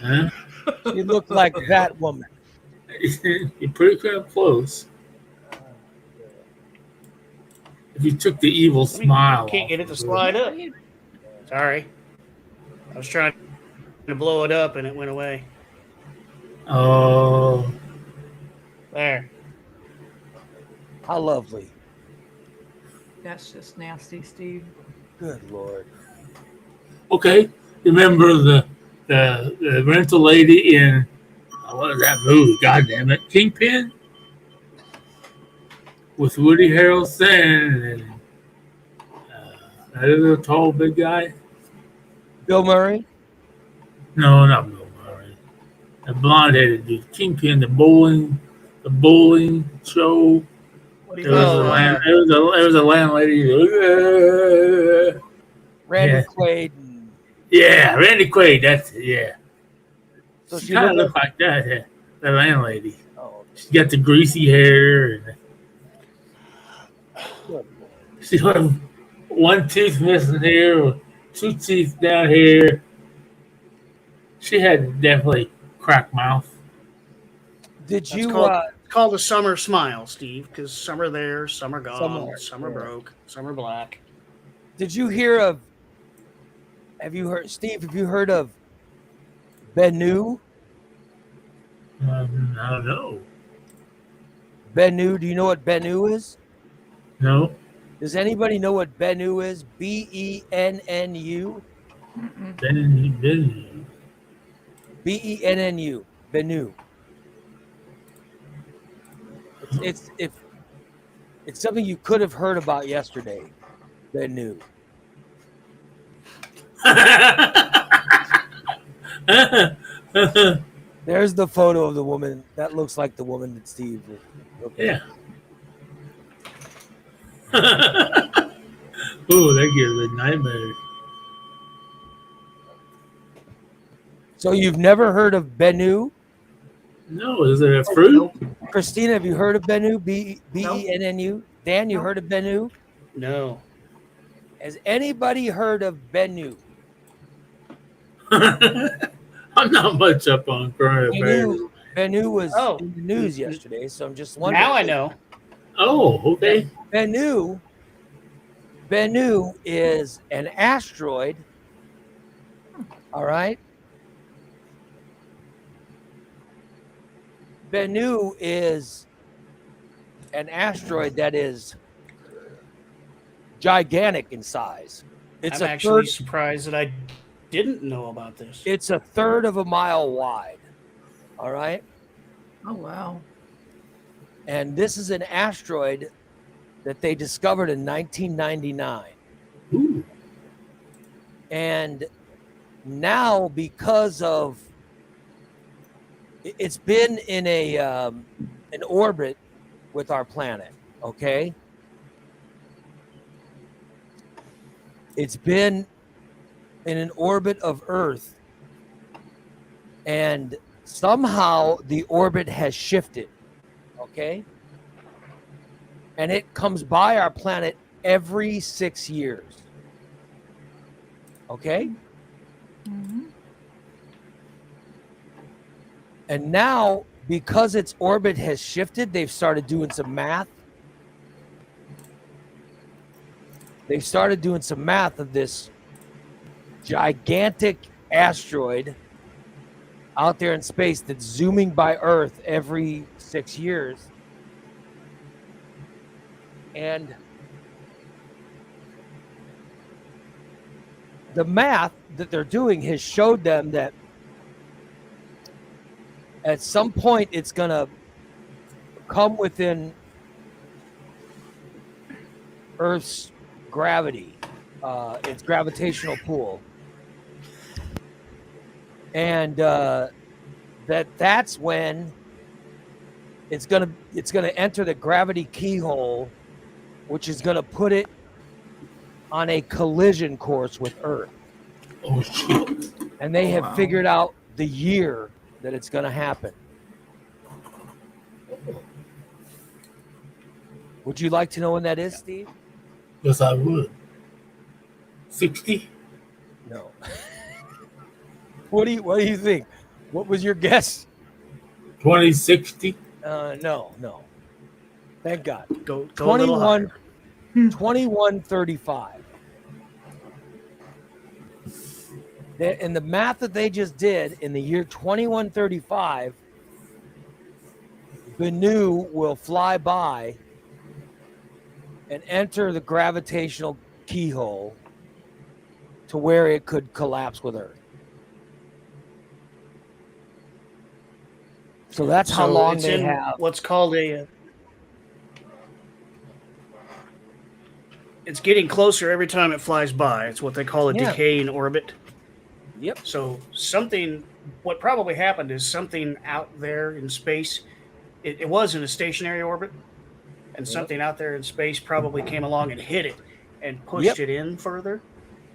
[SPEAKER 2] Huh?
[SPEAKER 1] that woman.
[SPEAKER 2] You're pretty damn close. If you took the evil smile
[SPEAKER 3] can't
[SPEAKER 2] off
[SPEAKER 3] get it to
[SPEAKER 2] of
[SPEAKER 3] slide up. Sorry. I was trying to blow it up and it went away.
[SPEAKER 2] Oh.
[SPEAKER 3] There.
[SPEAKER 1] How lovely.
[SPEAKER 4] That's just nasty, Steve.
[SPEAKER 1] Good Lord.
[SPEAKER 2] Okay. Remember the rental lady in what is that movie? God damn it, Kingpin, with Woody Harrelson and that other tall big guy.
[SPEAKER 1] Bill Murray?
[SPEAKER 2] No, not Bill Murray. The blonde-headed dude, Kingpin, the bowling show.
[SPEAKER 3] What do
[SPEAKER 2] There was
[SPEAKER 3] you
[SPEAKER 2] a
[SPEAKER 3] mean?
[SPEAKER 2] land. There was a landlady.
[SPEAKER 1] Randy
[SPEAKER 2] Yeah.
[SPEAKER 1] Quaid. And
[SPEAKER 2] Yeah, Randy Quaid. That's it. Yeah.
[SPEAKER 1] so
[SPEAKER 2] She
[SPEAKER 1] she
[SPEAKER 2] kind of
[SPEAKER 1] looked
[SPEAKER 2] looked like that. The landlady.
[SPEAKER 1] oh,
[SPEAKER 2] She got the greasy hair. And
[SPEAKER 1] good.
[SPEAKER 2] she had one tooth missing here, two teeth down here. She had definitely cracked mouth.
[SPEAKER 1] Did
[SPEAKER 3] That's
[SPEAKER 1] you
[SPEAKER 3] called a summer smile, Steve, because some are there, some are gone, some are
[SPEAKER 1] yeah.
[SPEAKER 3] broke, some are black.
[SPEAKER 1] Did you hear of have you heard Steve, have you heard of Bennu?
[SPEAKER 2] I don't know.
[SPEAKER 1] Bennu, do you know what Bennu is?
[SPEAKER 2] No.
[SPEAKER 1] Does anybody know what Bennu is? Bennu?
[SPEAKER 4] Mm-mm.
[SPEAKER 2] Then
[SPEAKER 1] Bennu. Bennu. It's something you could have heard about yesterday. Bennu. There's the photo of the woman. That looks like the woman that Steve was looking
[SPEAKER 2] Yeah.
[SPEAKER 1] at.
[SPEAKER 2] Ooh, that gives me nightmares.
[SPEAKER 1] So you've never heard of Bennu?
[SPEAKER 2] No, is it a fruit?
[SPEAKER 4] Nope.
[SPEAKER 1] Christina, have you heard of Bennu?
[SPEAKER 4] Nope.
[SPEAKER 1] Bennu? Dan, you
[SPEAKER 4] Nope.
[SPEAKER 1] heard of Bennu?
[SPEAKER 3] No.
[SPEAKER 1] Has anybody heard of Bennu?
[SPEAKER 2] I'm not much up on current affairs.
[SPEAKER 1] Bennu was
[SPEAKER 3] Oh.
[SPEAKER 1] in the news yesterday, so I'm just wondering.
[SPEAKER 3] Now I know.
[SPEAKER 2] Oh, okay.
[SPEAKER 1] Bennu is an asteroid. All right. Bennu is an asteroid that is gigantic in size. It's
[SPEAKER 3] I'm actually surprised that I didn't know about this.
[SPEAKER 1] It's a third of a mile wide. All right.
[SPEAKER 4] Oh wow.
[SPEAKER 1] And this is an asteroid that they discovered in 1999.
[SPEAKER 2] Ooh.
[SPEAKER 1] And now, because of it's been in an orbit with our planet, okay? It's been in an orbit of Earth, and somehow the orbit has shifted, okay? And it comes by our planet every 6 years, okay?
[SPEAKER 4] Mm-hmm.
[SPEAKER 1] And now, because its orbit has shifted, they've started doing some math. They've started doing some math of this gigantic asteroid out there in space that's zooming by Earth every 6 years. And the math that they're doing has showed them that at some point it's going to come within Earth's gravity, its gravitational pull, and that's when it's gonna enter the gravity keyhole, which is gonna put it on a collision course with Earth.
[SPEAKER 2] Oh shit!
[SPEAKER 1] And they have figured out the year that it's gonna happen. Would you like to know when that is, Steve?
[SPEAKER 2] Yes, I would. 60?
[SPEAKER 1] No. What do you think? What was your guess?
[SPEAKER 2] 2060?
[SPEAKER 1] No. Thank God.
[SPEAKER 3] Go
[SPEAKER 1] 2135. And the math that they just did in the year 2135, Bennu will fly by and enter the gravitational keyhole to where it could collapse with Earth. So that's how long they have.
[SPEAKER 3] What's called a. It's getting closer every time it flies by. It's what they call a decaying orbit.
[SPEAKER 1] Yep.
[SPEAKER 3] So what probably happened is something out there in space. It was in a stationary orbit, and something out there in space probably came along and hit it and pushed it in further,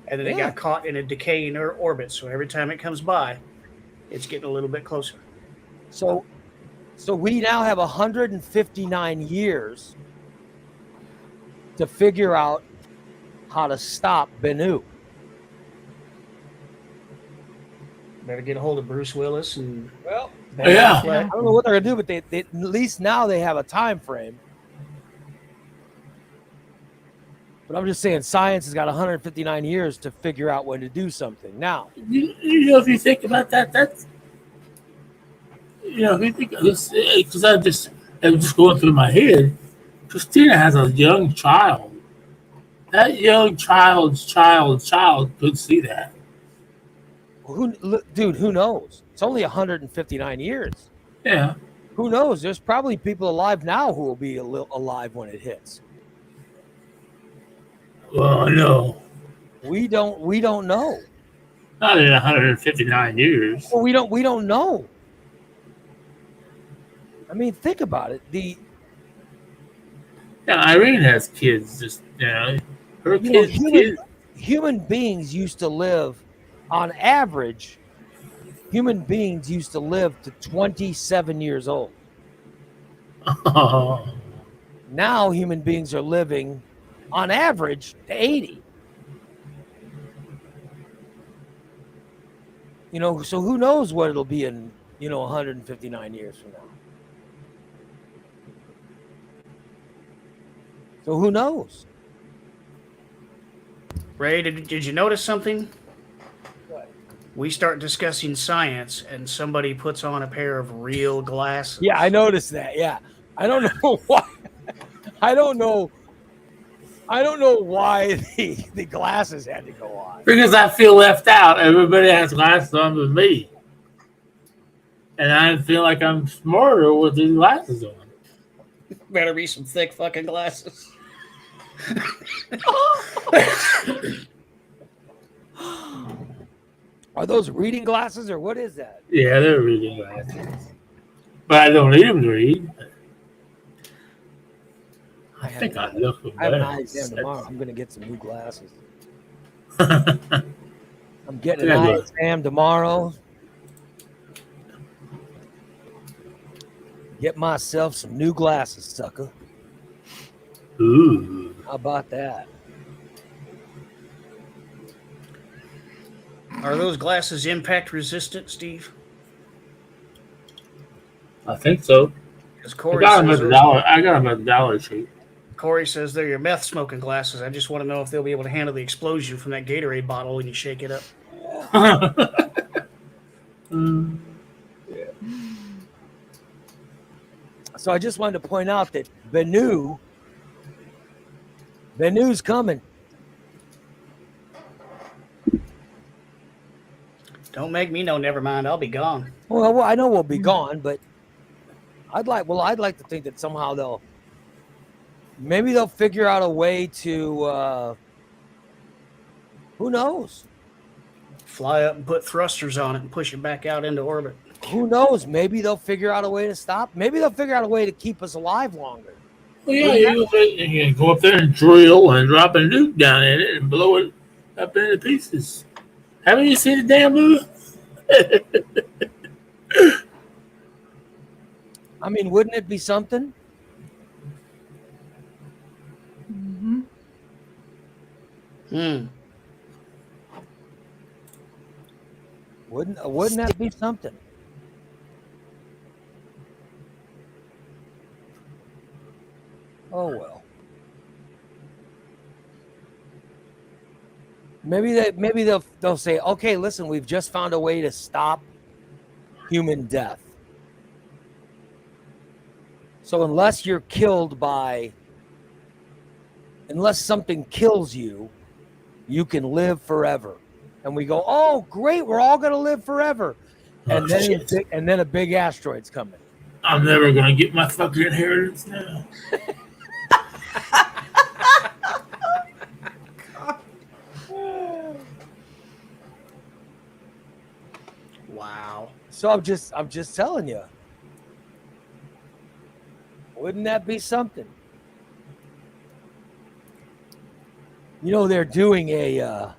[SPEAKER 3] and then it got caught in a decaying orbit. So every time it comes by, it's getting a little bit closer.
[SPEAKER 1] So we now have 159 years to figure out how to stop Bennu.
[SPEAKER 3] Better get a hold of Bruce Willis and
[SPEAKER 1] I don't know what they're gonna do, but they at least now they have a time frame. But I'm just saying, science has got 159 years to figure out when to do something. Now,
[SPEAKER 2] you know, if you think about that, that's if you think of this, because I'm just going through my head. Christina has a young child. That young child's child could see that.
[SPEAKER 1] who knows? It's only 159 years.
[SPEAKER 2] Yeah.
[SPEAKER 1] Who knows? There's probably people alive now who will be alive when it hits.
[SPEAKER 2] Well, no.
[SPEAKER 1] We don't know.
[SPEAKER 2] Not in 159 years.
[SPEAKER 1] Well, we don't know. I mean, think about it.
[SPEAKER 2] Irene has kids. Just her kids.
[SPEAKER 1] Human beings used to live, on average. Human beings used to live to 27 years old.
[SPEAKER 2] Oh.
[SPEAKER 1] Now human beings are living, on average, to 80. So who knows what it'll be in 159 years from now. So who knows?
[SPEAKER 3] Ray, did you notice something?
[SPEAKER 1] What?
[SPEAKER 3] We start discussing science, and somebody puts on a pair of real glasses.
[SPEAKER 1] Yeah, I noticed that. Yeah, I don't know why. I don't know why the glasses had to go on.
[SPEAKER 2] Because I feel left out. Everybody has glasses on with me, and I feel like I'm smarter with these glasses on.
[SPEAKER 3] Better be some thick fucking glasses.
[SPEAKER 1] Are those reading glasses or what is that?
[SPEAKER 2] Yeah, they're reading glasses, but I don't need them to read. I think I look them.
[SPEAKER 1] I have an eye exam tomorrow. I'm gonna get some new glasses. I'm getting an eye exam tomorrow. Get myself some new glasses, sucker.
[SPEAKER 2] Ooh.
[SPEAKER 1] How about that?
[SPEAKER 3] Are those glasses impact resistant, Steve?
[SPEAKER 2] I think so.
[SPEAKER 3] Because
[SPEAKER 2] I got them at the Dollar Tree.
[SPEAKER 3] Corey says they're your meth smoking glasses. I just want to know if they'll be able to handle the explosion from that Gatorade bottle when you shake it up.
[SPEAKER 1] Yeah. So I just wanted to point out that Bennu's coming.
[SPEAKER 3] Don't make me know. Never mind. I'll be gone.
[SPEAKER 1] Well, I know we'll be gone, but I'd like to think that somehow they'll figure out a way to who knows?
[SPEAKER 3] Fly up and put thrusters on it and push it back out into orbit.
[SPEAKER 1] Who knows? Maybe they'll figure out a way to stop. Maybe they'll figure out a way to keep us alive longer.
[SPEAKER 2] Well, yeah, you can go up there and drill and drop a nuke down in it and blow it up into pieces. Haven't you seen the damn movie?
[SPEAKER 1] I mean, wouldn't it be something?
[SPEAKER 4] Mm-hmm.
[SPEAKER 1] Wouldn't that be something? Oh well. Maybe they'll say, okay, listen, we've just found a way to stop human death. So unless something kills you, you can live forever. And we go, oh great, we're all gonna live forever. And then a big asteroid's coming.
[SPEAKER 2] I'm never gonna get my fucking inheritance now.
[SPEAKER 3] Wow.
[SPEAKER 1] So I'm just telling you. Wouldn't that be something? You know, they're doing a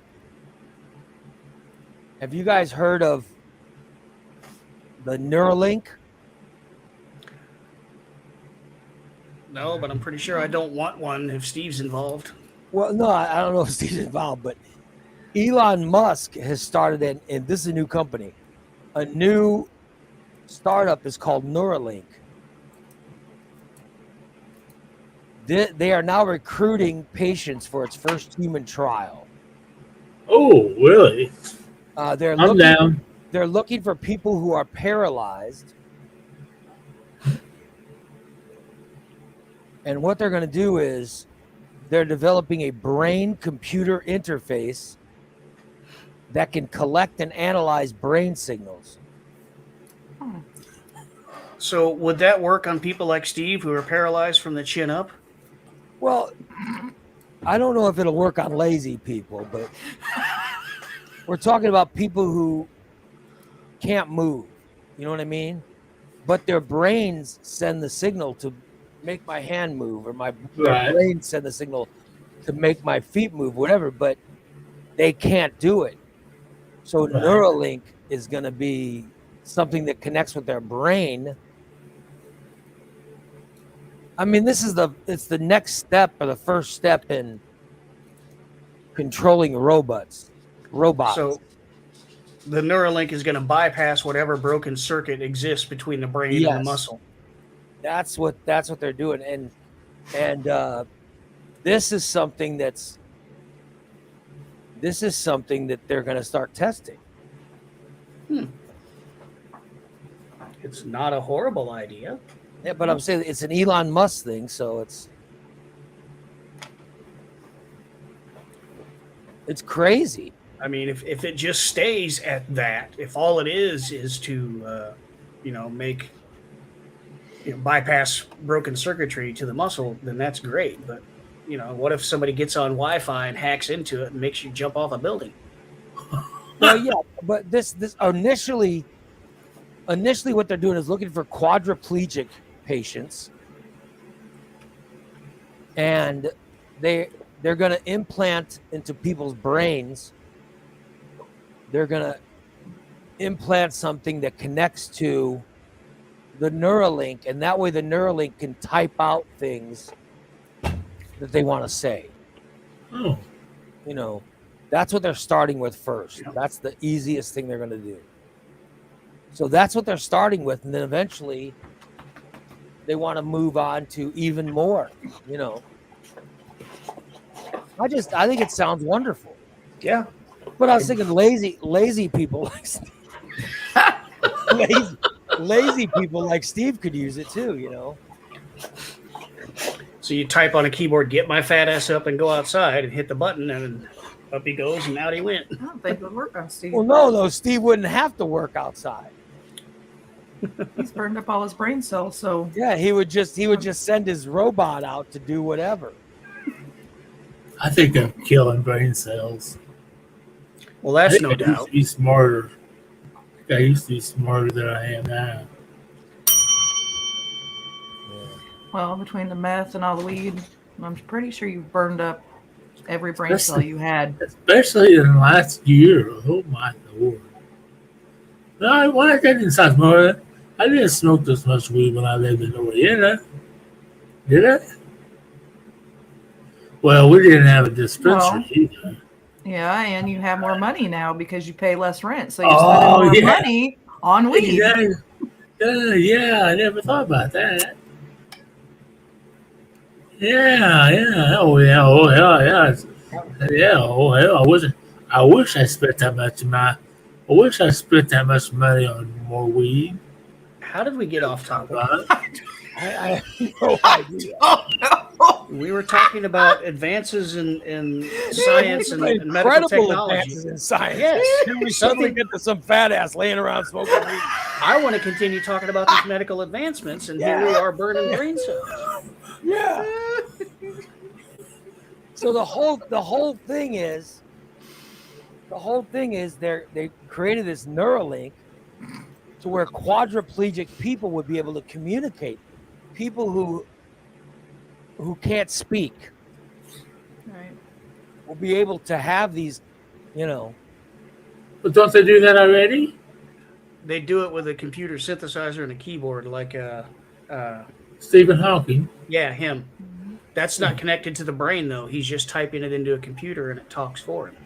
[SPEAKER 1] have you guys heard of the Neuralink?
[SPEAKER 3] No, but I'm pretty sure I don't want one if Steve's involved.
[SPEAKER 1] Well, no, I don't know if Steve's involved, but Elon Musk has started and this is a new company. A new startup is called Neuralink. They are now recruiting patients for its first human trial.
[SPEAKER 2] Oh, really?
[SPEAKER 1] I'm
[SPEAKER 2] down.
[SPEAKER 1] They're looking for people who are paralyzed. And what they're going to do is they're developing a brain-computer interface that can collect and analyze brain signals.
[SPEAKER 3] So would that work on people like Steve who are paralyzed from the chin up?
[SPEAKER 1] Well, I don't know if it'll work on lazy people, but we're talking about people who can't move. You know what I mean? But their brains send the signal to make my hand move, or my brain send the signal to make my feet move, whatever, but they can't do it. So Neuralink is going to be something that connects with their brain. I mean, it's the next step or the first step in controlling robots.
[SPEAKER 3] So the Neuralink is going to bypass whatever broken circuit exists between the brain and the muscle.
[SPEAKER 1] That's what they're doing, and this is something that they're going to start testing.
[SPEAKER 3] It's not a horrible idea.
[SPEAKER 1] Yeah, but I'm saying it's an Elon Musk thing, so it's crazy.
[SPEAKER 3] I mean, if it just stays at that, if all it is to bypass broken circuitry to the muscle, then that's great. But what if somebody gets on Wi-Fi and hacks into it and makes you jump off a building?
[SPEAKER 1] Well, yeah, but this initially what they're doing is looking for quadriplegic patients, and they're going to implant into people's brains. They're going to implant something that connects to the Neuralink, and that way the Neuralink can type out things that they want to say.
[SPEAKER 2] Oh.
[SPEAKER 1] That's what they're starting with first. Yeah. That's the easiest thing they're going to do. So that's what they're starting with, and then eventually they want to move on to even more. I think it sounds wonderful.
[SPEAKER 3] Yeah.
[SPEAKER 1] But I was thinking lazy people like Steve. lazy people like Steve could use it too,
[SPEAKER 3] So you type on a keyboard, get my fat ass up and go outside and hit the button, and Up he goes, and out he went.
[SPEAKER 4] I don't think it would work on Steve.
[SPEAKER 1] Well, no, Steve wouldn't have to work outside.
[SPEAKER 4] He's burned up all his brain cells, so
[SPEAKER 1] Yeah, he would just send his robot out to do whatever.
[SPEAKER 2] I think I'm killing brain cells.
[SPEAKER 3] Well, that's no
[SPEAKER 2] I used
[SPEAKER 3] doubt.
[SPEAKER 2] to be smarter. I used to be smarter than I am now.
[SPEAKER 4] well, between the meth and all the weed, I'm pretty sure you've burned up every brain cell you had.
[SPEAKER 2] Especially in the last year. Oh my Lord. No, why I didn't start smoking? I didn't smoke this much weed when I lived in Louisiana. Did I? Well, we didn't have a dispensary either.
[SPEAKER 4] Yeah, and you have more money now because you pay less rent, so you're
[SPEAKER 2] Oh,
[SPEAKER 4] spending more
[SPEAKER 2] yeah.
[SPEAKER 4] money on weed.
[SPEAKER 2] Yeah, I never thought about that. Yeah. Oh yeah. Oh hell, I wish I spent that much money. I wish I spent that much money on more weed.
[SPEAKER 3] How did we get off topic?
[SPEAKER 1] I have no idea.
[SPEAKER 4] Oh no!
[SPEAKER 3] We were talking about advances in science and medical
[SPEAKER 1] Incredible
[SPEAKER 3] technology.
[SPEAKER 1] advances in science.
[SPEAKER 3] Yes.
[SPEAKER 1] Here we suddenly get to some fat ass laying around smoking weed.
[SPEAKER 3] I want to continue talking about these medical advancements, and here we are burning brain cells.
[SPEAKER 1] Yeah. So the whole thing is they created this Neuralink to where quadriplegic people would be able to communicate. People who can't speak
[SPEAKER 4] Right.
[SPEAKER 1] will be able to have these,
[SPEAKER 2] But don't they do that already?
[SPEAKER 3] They do it with a computer synthesizer and a keyboard, like
[SPEAKER 2] Stephen Hawking.
[SPEAKER 3] yeah, him. That's not connected to the brain though. He's just typing it into a computer and it talks for him.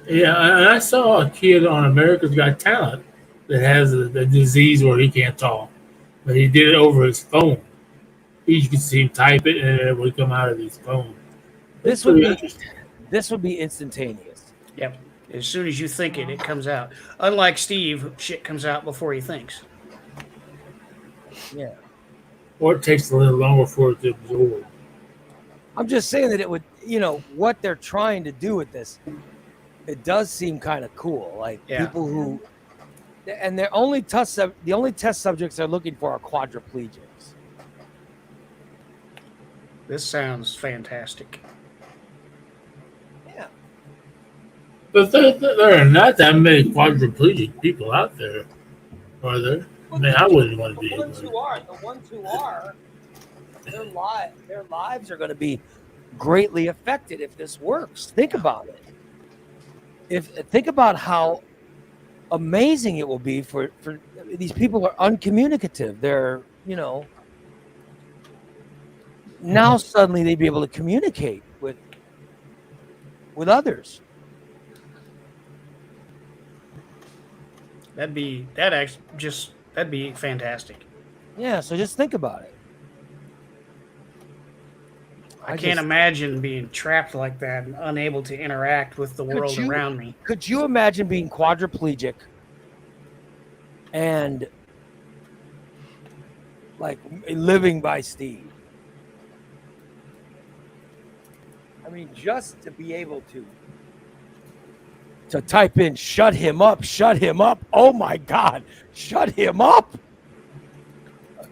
[SPEAKER 2] Yeah, and I saw a kid on America's Got Talent that has a disease where he can't talk, but he did it over his phone. You could see him type it, and it would come out of his phone.
[SPEAKER 1] this would be instantaneous.
[SPEAKER 3] Yep. As soon as you think it, it comes out. Unlike Steve, shit comes out before he thinks.
[SPEAKER 1] Yeah.
[SPEAKER 2] Or it takes a little longer for it to absorb.
[SPEAKER 1] I'm just saying that it would, what they're trying to do with this, it does seem kind of cool. Like
[SPEAKER 3] Yeah.
[SPEAKER 1] people who, and the only test subjects they're looking for are quadriplegics.
[SPEAKER 3] This sounds fantastic.
[SPEAKER 1] Yeah.
[SPEAKER 2] But there are not that many quadriplegic people out there, are there? I mean, I wouldn't want to be.
[SPEAKER 1] The ones who are, their lives are going to be greatly affected if this works. Think about it. Think about how amazing it will be for these people are uncommunicative. They're, now suddenly they'd be able to communicate with others.
[SPEAKER 3] That'd be fantastic.
[SPEAKER 1] Yeah, so just think about it.
[SPEAKER 3] I can't imagine being trapped like that and unable to interact with the world around me.
[SPEAKER 1] Could you imagine being quadriplegic and like living by Steve? I mean, just to be able to type in shut him up. Oh my God, shut him up.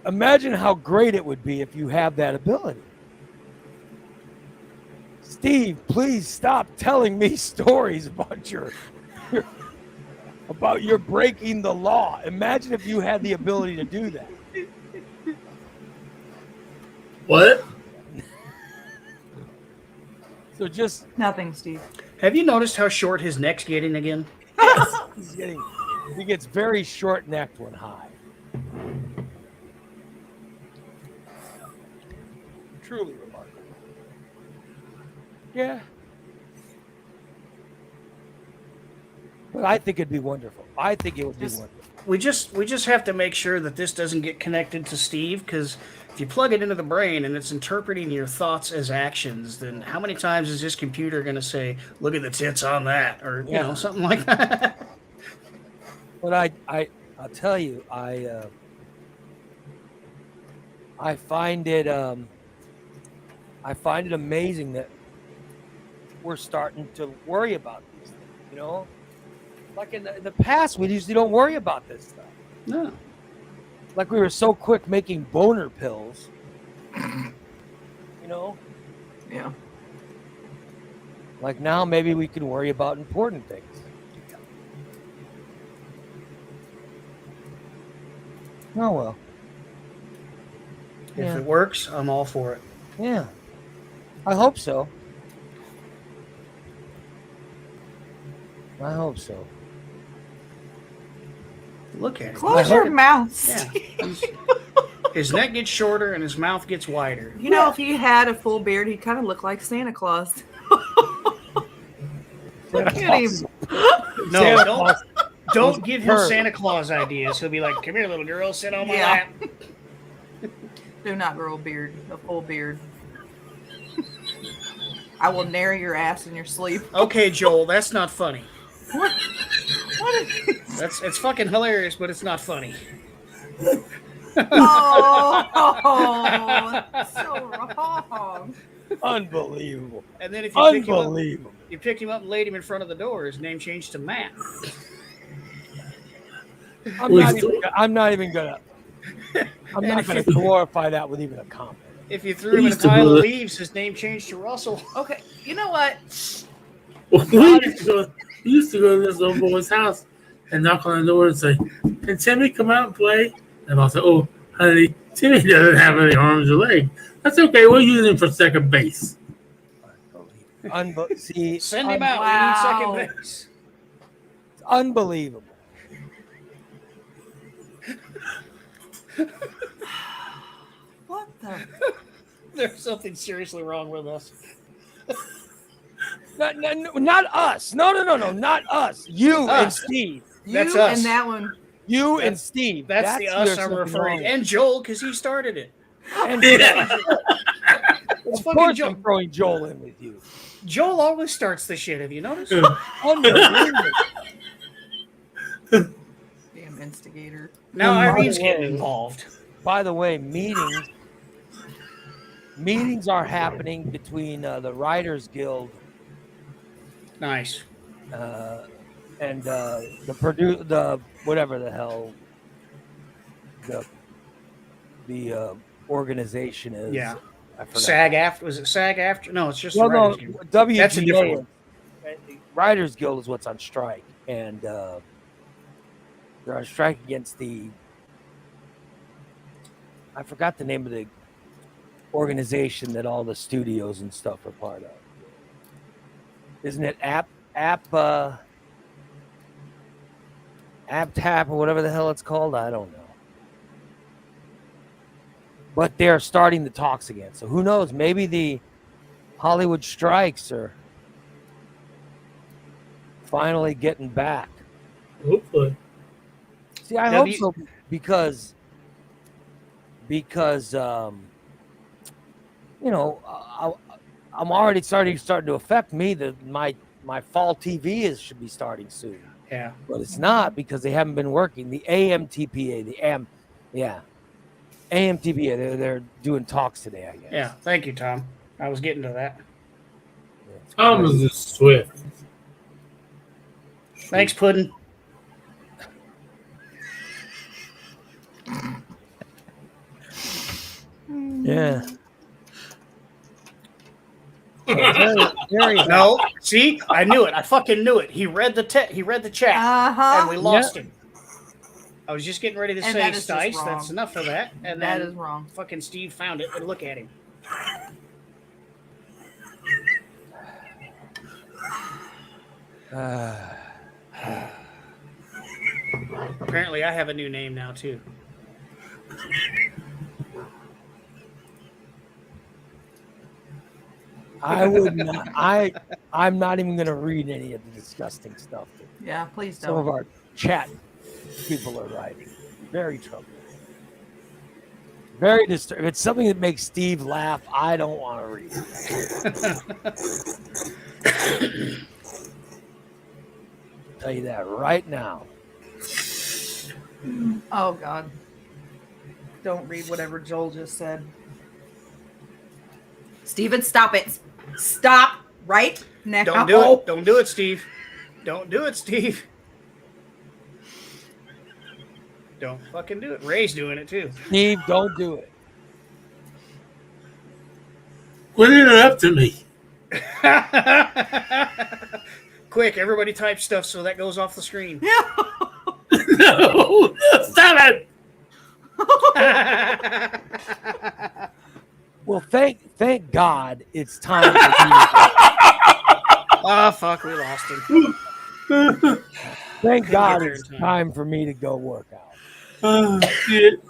[SPEAKER 1] Imagine how great it would be if you have that ability. Steve, please stop telling me stories about your breaking the law. Imagine if you had the ability to do that.
[SPEAKER 2] What?
[SPEAKER 1] So just
[SPEAKER 4] Nothing, Steve.
[SPEAKER 3] Have you noticed how short his neck's getting again?
[SPEAKER 1] he gets very short-necked when high. Truly remarkable. Yeah. But I think it'd be wonderful. I think it would be wonderful.
[SPEAKER 3] We just have to make sure that this doesn't get connected to Steve, because if you plug it into the brain and it's interpreting your thoughts as actions, then how many times is this computer going to say, "Look at the tits on that," or something like that?
[SPEAKER 1] But I'll tell you, I find it amazing that we're starting to worry about these things. You know, like in the past, we usually don't worry about this stuff.
[SPEAKER 3] No.
[SPEAKER 1] Like we were so quick making boner pills. You know,
[SPEAKER 4] Yeah.
[SPEAKER 1] like now maybe we can worry about important things. Oh well.
[SPEAKER 3] If it works, I'm all for it.
[SPEAKER 1] Yeah, I hope so. I hope so.
[SPEAKER 3] Look at it.
[SPEAKER 4] Close your mouth.
[SPEAKER 3] Yeah. His neck gets shorter and his mouth gets wider.
[SPEAKER 4] You know, if he had a full beard, he'd kind of look like Santa Claus. Look at him.
[SPEAKER 3] No, don't give him Santa Claus ideas. He'll be like, "Come here, little girl, sit on my lap."
[SPEAKER 4] Do not grow a full beard. I will nair your ass in your sleep.
[SPEAKER 3] Okay, Joel, that's not funny.
[SPEAKER 4] What?
[SPEAKER 3] It's fucking hilarious, but it's not funny.
[SPEAKER 4] Oh, that's so wrong.
[SPEAKER 1] Unbelievable.
[SPEAKER 3] And then if you picked him up and laid him in front of the door, his name changed to Matt.
[SPEAKER 1] I'm not even gonna glorify that with even a comment.
[SPEAKER 3] If you threw him in a pile of leaves, his name changed to Russell.
[SPEAKER 4] Okay, you know what?
[SPEAKER 2] Well, we used to go to this little boy's house and knock on the door and say, "Can Timmy come out and play?" And I'll say, "Oh, honey, Timmy doesn't have any arms or legs. That's okay. We'll use him for second base."
[SPEAKER 3] Send him out. We need second base.
[SPEAKER 1] It's unbelievable.
[SPEAKER 4] What the?
[SPEAKER 3] There's something seriously wrong with us.
[SPEAKER 1] Not us. No, not us. You and Steve.
[SPEAKER 3] That's us.
[SPEAKER 4] And that one.
[SPEAKER 1] You and Steve.
[SPEAKER 3] That's the us I'm referring to. And Joel, because he started it.
[SPEAKER 1] And
[SPEAKER 3] It's fucking Joel.
[SPEAKER 1] I'm throwing Joel in with you.
[SPEAKER 3] Joel always starts the shit. Have you noticed?
[SPEAKER 1] Unbelievable.
[SPEAKER 4] Damn instigator.
[SPEAKER 3] Now Irene's getting involved.
[SPEAKER 1] By the way, meetings are happening between the Writers Guild.
[SPEAKER 3] Nice.
[SPEAKER 1] And the whatever the hell the organization is.
[SPEAKER 3] Yeah.
[SPEAKER 1] I forgot.
[SPEAKER 3] SAG after was it SAG after? No, it's just
[SPEAKER 1] Well,
[SPEAKER 3] the Writers Guild.
[SPEAKER 1] WGA.
[SPEAKER 3] That's a different one.
[SPEAKER 1] Writers Guild is what's on strike, and they're on strike against I forgot the name of the organization that all the studios and stuff are part of. Isn't it AppTap or whatever the hell it's called? I don't know. But they're starting the talks again. So who knows? Maybe the Hollywood strikes are finally getting back.
[SPEAKER 2] Hopefully.
[SPEAKER 1] See, I hope so because I'm already starting to affect me. My fall TV should be starting soon.
[SPEAKER 3] Yeah.
[SPEAKER 1] But it's not because they haven't been working. The AMTPA, AMTPA, they're doing talks today, I guess.
[SPEAKER 3] Yeah. Thank you, Tom. I was getting to that.
[SPEAKER 2] Tom is just swift.
[SPEAKER 3] Thanks, Puddin'.
[SPEAKER 1] Yeah.
[SPEAKER 3] No, see, I knew it. I fucking knew it. He read the chat, and we lost him. I was just getting ready to say, Stice, that's enough for that. And
[SPEAKER 4] that
[SPEAKER 3] then
[SPEAKER 4] is wrong.
[SPEAKER 3] Fucking Steve found it, and look at him. Apparently, I have a new name now too.
[SPEAKER 1] I would not. I'm not even going to read any of the disgusting stuff that
[SPEAKER 4] Yeah, please don't.
[SPEAKER 1] some of our chat people are writing. Very troubling. Very disturbing. If it's something that makes Steve laugh, I don't want to read it. I'll tell you that right now.
[SPEAKER 4] Oh, God. Don't read whatever Joel just said. Steven, stop it. Stop Right now.
[SPEAKER 3] Don't do it. Don't do it, Steve. Don't do it, Steve. Don't fucking do it. Ray's doing it too.
[SPEAKER 1] Steve, don't do it.
[SPEAKER 2] Quit it up to me.
[SPEAKER 3] Quick, everybody type stuff so that goes off the screen.
[SPEAKER 2] No, stop it.
[SPEAKER 1] Well, thank God it's time for me.
[SPEAKER 3] Oh, fuck, we lost him.
[SPEAKER 1] Thank God
[SPEAKER 3] there
[SPEAKER 1] it's
[SPEAKER 3] in time.
[SPEAKER 1] time for me to go work out.
[SPEAKER 2] Oh, shit.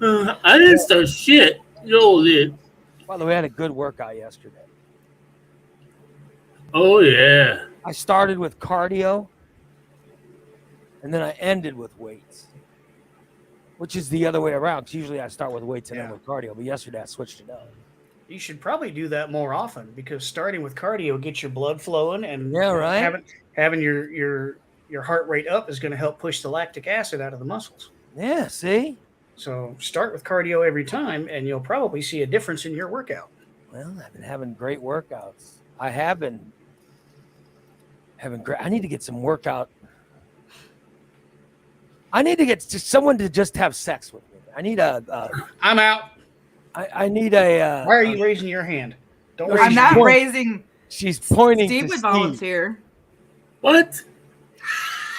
[SPEAKER 2] I didn't start shit. Joel did.
[SPEAKER 1] By the way, I had a good workout yesterday.
[SPEAKER 2] Oh, yeah.
[SPEAKER 1] I started with cardio, and then I ended with weights, which is the other way around. 'Cause usually I start with weights and end with cardio, but yesterday I switched it up.
[SPEAKER 3] You should probably do that more often because starting with cardio gets your blood flowing, and
[SPEAKER 1] Yeah, right.
[SPEAKER 3] having your heart rate up is going to help push the lactic acid out of the muscles.
[SPEAKER 1] Yeah, see?
[SPEAKER 3] So start with cardio every time, and you'll probably see a difference in your workout.
[SPEAKER 1] Well, I've been having great workouts. I have been having great. I need to get some workout. I need to get someone to just have sex with me. I need
[SPEAKER 3] I'm out.
[SPEAKER 1] I need a.
[SPEAKER 3] Why are you raising your hand? Don't
[SPEAKER 1] No,
[SPEAKER 3] raise
[SPEAKER 4] I'm
[SPEAKER 3] your
[SPEAKER 4] not
[SPEAKER 3] hand.
[SPEAKER 4] raising.
[SPEAKER 1] She's pointing
[SPEAKER 4] Steve
[SPEAKER 1] to
[SPEAKER 4] would
[SPEAKER 1] Steve.
[SPEAKER 4] volunteer.
[SPEAKER 2] What?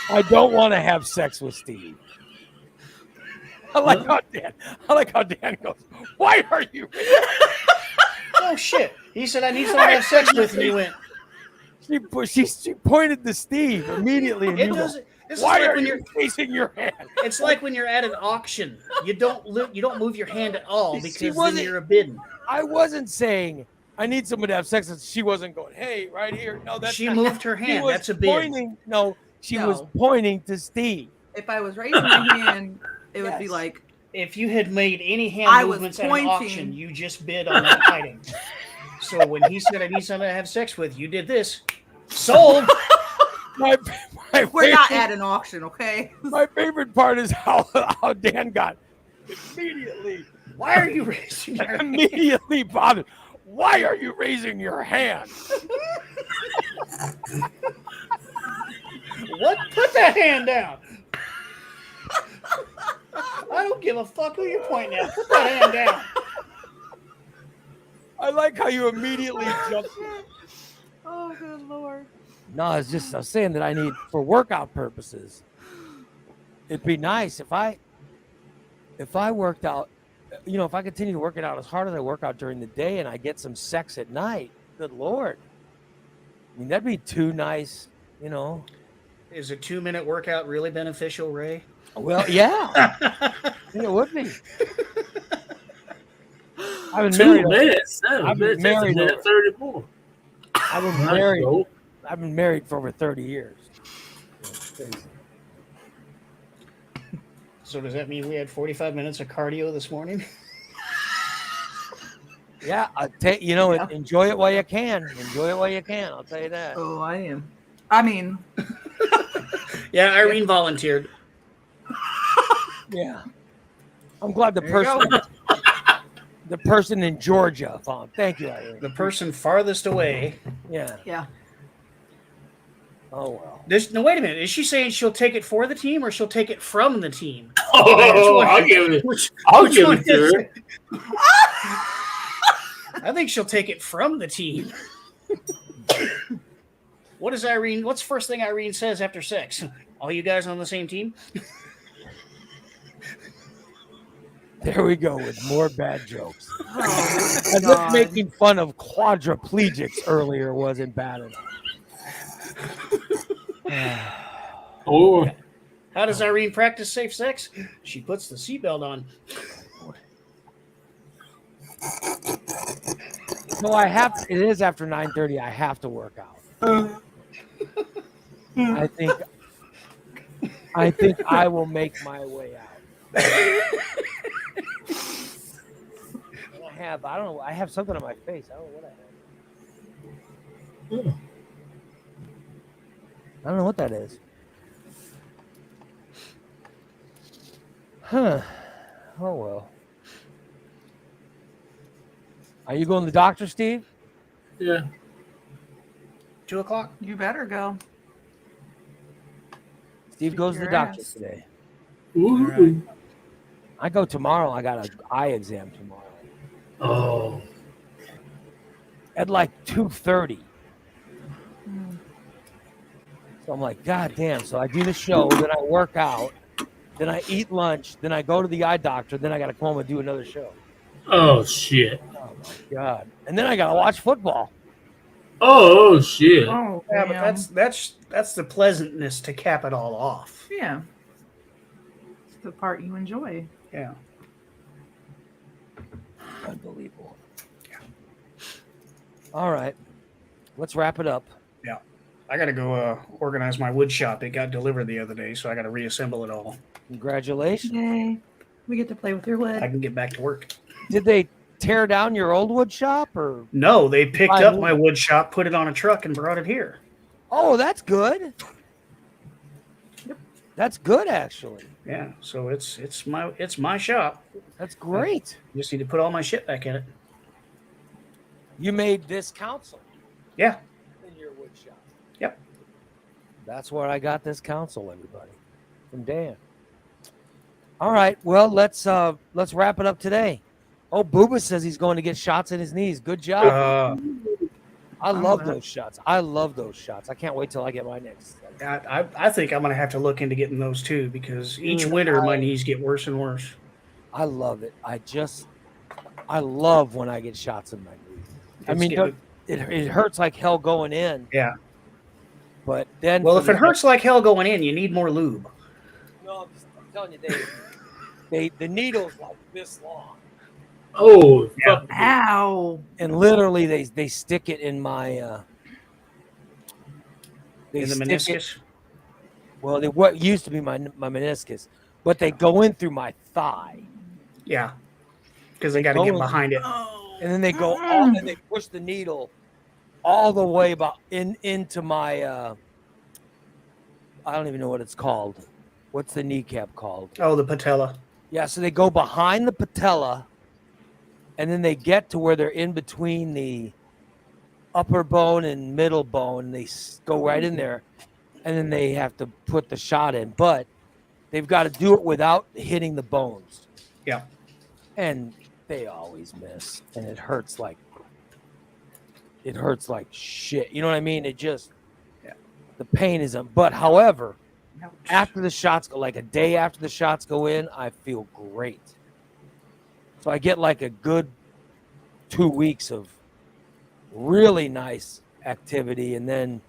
[SPEAKER 1] I don't want to have sex with Steve. I like how Dan goes, why are you?
[SPEAKER 3] Oh shit! He said I need someone to have sex with, and he went.
[SPEAKER 1] She pointed to Steve immediately. And
[SPEAKER 3] It
[SPEAKER 1] you go,
[SPEAKER 3] doesn't. This is
[SPEAKER 1] why
[SPEAKER 3] like
[SPEAKER 1] are
[SPEAKER 3] when
[SPEAKER 1] you
[SPEAKER 3] you're.
[SPEAKER 1] raising your hand?
[SPEAKER 3] It's like when you're at an auction. You don't move your hand at all
[SPEAKER 1] She
[SPEAKER 3] because
[SPEAKER 1] wasn't-
[SPEAKER 3] then you're a bidding.
[SPEAKER 1] I wasn't saying I need someone to have sex with. She wasn't going, hey, right here. No, that's
[SPEAKER 3] She
[SPEAKER 1] not-
[SPEAKER 3] moved her
[SPEAKER 1] She
[SPEAKER 3] hand.
[SPEAKER 1] was
[SPEAKER 3] That's a bid.
[SPEAKER 1] pointing. No, she was
[SPEAKER 4] No.
[SPEAKER 1] pointing to Steve.
[SPEAKER 4] If I was raising my hand, it would be
[SPEAKER 1] Yes.
[SPEAKER 4] like,
[SPEAKER 3] If you had made any hand
[SPEAKER 4] I was
[SPEAKER 3] movements at an
[SPEAKER 4] pointing.
[SPEAKER 3] auction, you just bid on that item. So when he said I need someone to have sex with, you did this. Sold.
[SPEAKER 1] My
[SPEAKER 4] we're not
[SPEAKER 1] favorite-
[SPEAKER 4] at an auction, okay?
[SPEAKER 1] My favorite part is how Dan got immediately
[SPEAKER 3] Why are you raising your hand?
[SPEAKER 1] immediately bothered. Why are you raising your hand?
[SPEAKER 3] What? Put that hand down. I don't give a fuck who you're pointing at. Put that hand down.
[SPEAKER 1] I like how you immediately jumped.
[SPEAKER 4] Oh, good lord.
[SPEAKER 1] No, I was saying that I need for workout purposes. It'd be nice if I worked out, if I continue to work it out as hard as I work out during the day and I get some sex at night. Good lord. I mean, that'd be too nice,
[SPEAKER 3] Is a 2-minute workout really beneficial, Ray?
[SPEAKER 1] Well, yeah. It would be. I've been
[SPEAKER 2] 2
[SPEAKER 1] married.
[SPEAKER 2] minutes.
[SPEAKER 1] I've been
[SPEAKER 2] That's a
[SPEAKER 1] married
[SPEAKER 2] minute
[SPEAKER 1] over-
[SPEAKER 2] 34.
[SPEAKER 1] I've been
[SPEAKER 2] Nice,
[SPEAKER 1] married.
[SPEAKER 2] Joel.
[SPEAKER 1] I've been married for over 30 years. It's crazy.
[SPEAKER 3] So does that mean we had 45 minutes of cardio this morning?
[SPEAKER 1] Yeah, enjoy it while you can. Enjoy it while you can. I'll tell you that.
[SPEAKER 4] Oh, I am. I mean,
[SPEAKER 3] Yeah, Irene volunteered.
[SPEAKER 1] Yeah. I'm glad the
[SPEAKER 4] There you
[SPEAKER 1] person in Georgia found. Thank you, Irene.
[SPEAKER 3] The person farthest away.
[SPEAKER 1] Yeah.
[SPEAKER 4] yeah.
[SPEAKER 1] Oh well.
[SPEAKER 3] No, wait a minute. Is she saying she'll take it for the team or she'll take it from the team?
[SPEAKER 2] Oh, I'll give it. I'll give
[SPEAKER 3] one
[SPEAKER 2] it to
[SPEAKER 3] is
[SPEAKER 2] her.
[SPEAKER 3] it? I think she'll take it from the team. What is Irene? What's the first thing Irene says after sex? All you guys on the same team?
[SPEAKER 1] There we go with more bad jokes.
[SPEAKER 4] Oh,
[SPEAKER 1] As if
[SPEAKER 4] God.
[SPEAKER 1] making fun of quadriplegics earlier wasn't bad enough.
[SPEAKER 2] Oh,
[SPEAKER 3] How does Irene practice safe sex? She puts the seatbelt on.
[SPEAKER 1] No, I have. It is after 9:30. I have to work out. I think I will make my way out. I don't know. I have something on my face. I don't know what I have. I don't know what that is. Huh. Oh well. Are you going to the doctor, Steve?
[SPEAKER 2] yeah.
[SPEAKER 3] 2 o'clock.
[SPEAKER 4] You better go.
[SPEAKER 1] Steve goes to the
[SPEAKER 4] Your
[SPEAKER 1] doctor
[SPEAKER 4] ass.
[SPEAKER 1] today.
[SPEAKER 2] Ooh.
[SPEAKER 3] right.
[SPEAKER 1] I go tomorrow. I got an eye exam tomorrow
[SPEAKER 2] Oh.
[SPEAKER 1] at like 2:30.
[SPEAKER 4] Mm.
[SPEAKER 1] So I'm like, God damn. So I do the show, then I work out, then I eat lunch, then I go to the eye doctor, then I got to come home and do another show.
[SPEAKER 2] Oh shit.
[SPEAKER 1] Oh my God. And then I got to watch football.
[SPEAKER 2] Oh shit.
[SPEAKER 4] Oh,
[SPEAKER 3] Yeah, but
[SPEAKER 4] damn.
[SPEAKER 3] that's the pleasantness to cap it all off.
[SPEAKER 4] Yeah. It's the part you enjoy.
[SPEAKER 3] Yeah.
[SPEAKER 1] Unbelievable. All right. Let's wrap it up.
[SPEAKER 3] Yeah. I got to go organize my wood shop. It got delivered the other day, so I got to reassemble it all.
[SPEAKER 1] Congratulations.
[SPEAKER 4] Yay. We get to play with your wood.
[SPEAKER 3] I can get back to work.
[SPEAKER 1] Did they tear down your old wood shop or?
[SPEAKER 3] No, they picked
[SPEAKER 1] I
[SPEAKER 3] up
[SPEAKER 1] knew-
[SPEAKER 3] my wood shop, put it on a truck, and brought it here.
[SPEAKER 1] Oh, that's good.
[SPEAKER 4] Yep.
[SPEAKER 1] That's good, actually.
[SPEAKER 3] Yeah, so it's my shop.
[SPEAKER 1] That's great.
[SPEAKER 3] Just need to put all my shit back in it.
[SPEAKER 1] You made this council
[SPEAKER 3] Yeah.
[SPEAKER 1] in your wood shop.
[SPEAKER 3] Yep.
[SPEAKER 1] That's where I got this council, everybody, from Dan. All right, well, let's wrap it up today. Oh, Booba says he's going to get shots in his knees. Good job. I love those shots. I love those shots. I can't wait till I get my next.
[SPEAKER 3] I think I'm gonna have to look into getting those too, because each winter my knees get worse and worse.
[SPEAKER 1] I love it. I love when I get shots in my knees. I mean, it hurts like hell going in.
[SPEAKER 3] Yeah.
[SPEAKER 1] But then,
[SPEAKER 3] Well, if it hurts like hell going in, you need more lube.
[SPEAKER 1] no, I'm telling you, the needle's like this long,
[SPEAKER 2] Oh.
[SPEAKER 3] Yeah.
[SPEAKER 2] Fuck.
[SPEAKER 4] Ow.
[SPEAKER 1] and literally they stick it in my.
[SPEAKER 3] In the meniscus.
[SPEAKER 1] Well, what used to be my meniscus, but they go in through my thigh,
[SPEAKER 3] Yeah. Because they got to get
[SPEAKER 1] Going-
[SPEAKER 3] behind it.
[SPEAKER 1] and then they go all, and they push the needle all the way about into my. I don't even know what it's called. What's the kneecap called?
[SPEAKER 3] Oh, the patella.
[SPEAKER 1] Yeah, so they go behind the patella, and then they get to where they're in between the upper bone and middle bone. They go right in there, and then they have to put the shot in. But they've got to do it without hitting the bones.
[SPEAKER 3] Yeah.
[SPEAKER 1] And they always miss, and it hurts like shit. You know what I mean? It just, the pain isn't. But however, after the shots go, like a day after the shots go in, I feel great. So I get like a good 2 weeks of really nice activity, and then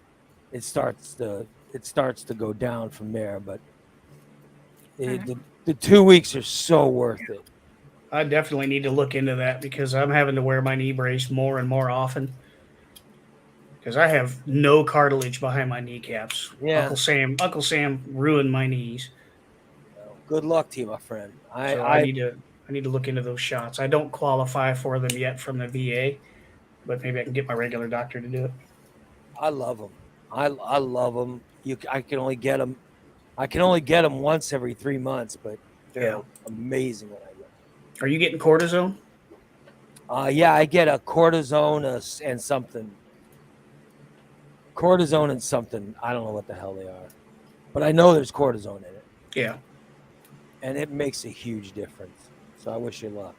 [SPEAKER 1] it starts to go down from there. But the 2 weeks are so worth it.
[SPEAKER 3] I definitely need to look into that, because I'm having to wear my knee brace more and more often. Because I have no cartilage behind my kneecaps.
[SPEAKER 1] Yeah.
[SPEAKER 3] Uncle Sam ruined my knees.
[SPEAKER 1] Good luck to you, my friend.
[SPEAKER 3] I need to look into those shots. I don't qualify for them yet from the VA, but maybe I can get my regular doctor to do it.
[SPEAKER 1] I love them. I love them. I can only get them. I can only get them once every 3 months, but they're amazing when I get them.
[SPEAKER 3] Are you getting cortisone?
[SPEAKER 1] Yeah, I get a cortisone and something. Cortisone and something. I don't know what the hell they are, but I know there's cortisone in it,
[SPEAKER 3] Yeah.
[SPEAKER 1] and it makes a huge difference. So I wish you luck.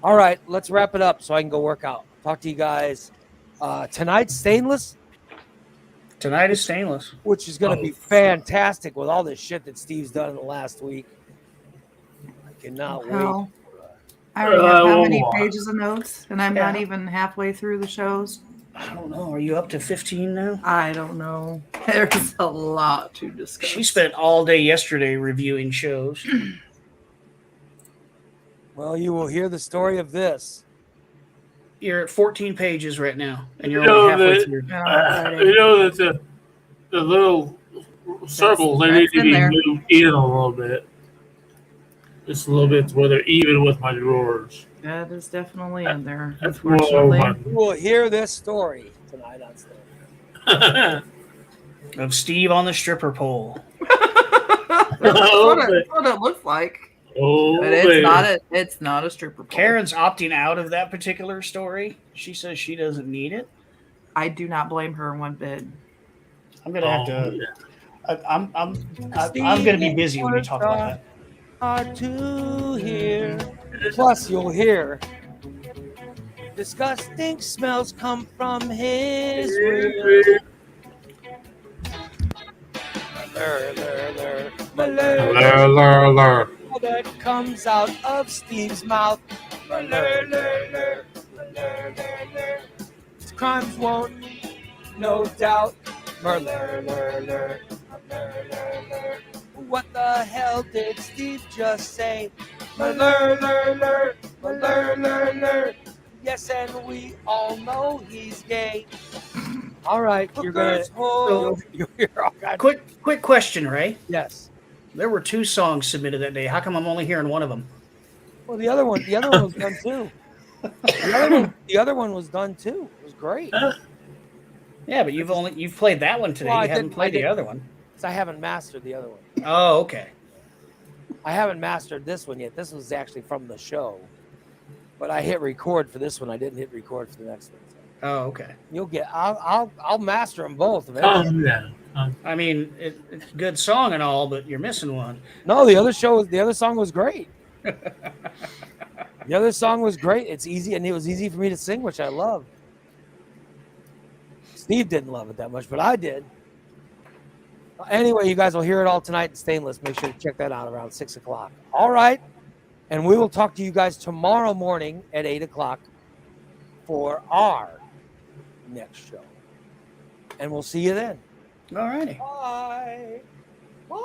[SPEAKER 1] All right, let's wrap it up so I can go work out. Talk to you guys tonight. Stainless,
[SPEAKER 3] Tonight is stainless.
[SPEAKER 1] which is going to be fantastic with all this shit that Steve's done in the last week. I cannot wait.
[SPEAKER 4] Hell. I already have how many
[SPEAKER 2] Oh.
[SPEAKER 4] pages of notes, and I'm not
[SPEAKER 3] Yeah.
[SPEAKER 4] even halfway through the shows.
[SPEAKER 3] I don't know. Are you up to 15 now?
[SPEAKER 4] I don't know. There's a lot to discuss.
[SPEAKER 3] She spent all day yesterday reviewing shows.
[SPEAKER 1] Well, you will hear the story of this.
[SPEAKER 3] You're at 14 pages right now, and you're
[SPEAKER 2] You know
[SPEAKER 3] only halfway
[SPEAKER 2] that-
[SPEAKER 3] through.
[SPEAKER 2] You know that the little circles, they need
[SPEAKER 4] that's
[SPEAKER 2] to
[SPEAKER 4] in
[SPEAKER 2] be
[SPEAKER 4] there.
[SPEAKER 2] moved in a little bit. Just a little bit to where they're even with my drawers.
[SPEAKER 4] That is definitely in there,
[SPEAKER 2] That's
[SPEAKER 4] unfortunately.
[SPEAKER 1] You will hear this story tonight on Stage.
[SPEAKER 3] Of Steve on the stripper pole.
[SPEAKER 4] That's what it looks like.
[SPEAKER 2] Oh,
[SPEAKER 4] But
[SPEAKER 2] baby.
[SPEAKER 4] it's not a stripper pole.
[SPEAKER 3] Karen's opting out of that particular story. She says she doesn't need it.
[SPEAKER 4] I do not blame her one bit.
[SPEAKER 3] I'm gonna have to. I'm
[SPEAKER 1] Steve
[SPEAKER 3] gonna be busy when you
[SPEAKER 1] words
[SPEAKER 3] talk about that.
[SPEAKER 1] Hard to hear. Plus, you'll hear disgusting smells come from his rear.
[SPEAKER 2] Lur.
[SPEAKER 1] All that comes out of Steve's mouth. His crimes won't, no doubt. What the hell did Steve just say? Yes, and we all know he's gay. All right, you're gonna. You're all right.
[SPEAKER 3] Quick question, Ray.
[SPEAKER 1] Yes.
[SPEAKER 3] There were 2 songs submitted that day. How come I'm only hearing one of them?
[SPEAKER 1] Well, the other one was done too. The other one was done too. It was great.
[SPEAKER 3] Yeah, but you've played that one today.
[SPEAKER 1] Well,
[SPEAKER 3] You haven't played the other one.
[SPEAKER 1] I haven't mastered the other one.
[SPEAKER 3] Oh, okay.
[SPEAKER 1] I haven't mastered this one yet. This was actually from the show, but I hit record for this one. I didn't hit record for the next one. So.
[SPEAKER 3] Oh, okay.
[SPEAKER 1] You'll get. I'll master them both eventually.
[SPEAKER 2] Calm down.
[SPEAKER 3] I mean, it's a good song and all, but you're missing one.
[SPEAKER 1] No, the other song was great. The other song was great. It's easy, and it was easy for me to sing, which I love. Steve didn't love it that much, but I did. Anyway, you guys will hear it all tonight in Stainless. Make sure to check that out around 6 o'clock. All right. And we will talk to you guys tomorrow morning at 8 o'clock for our next show. And we'll see you then.
[SPEAKER 3] All righty.
[SPEAKER 1] Bye. Bye.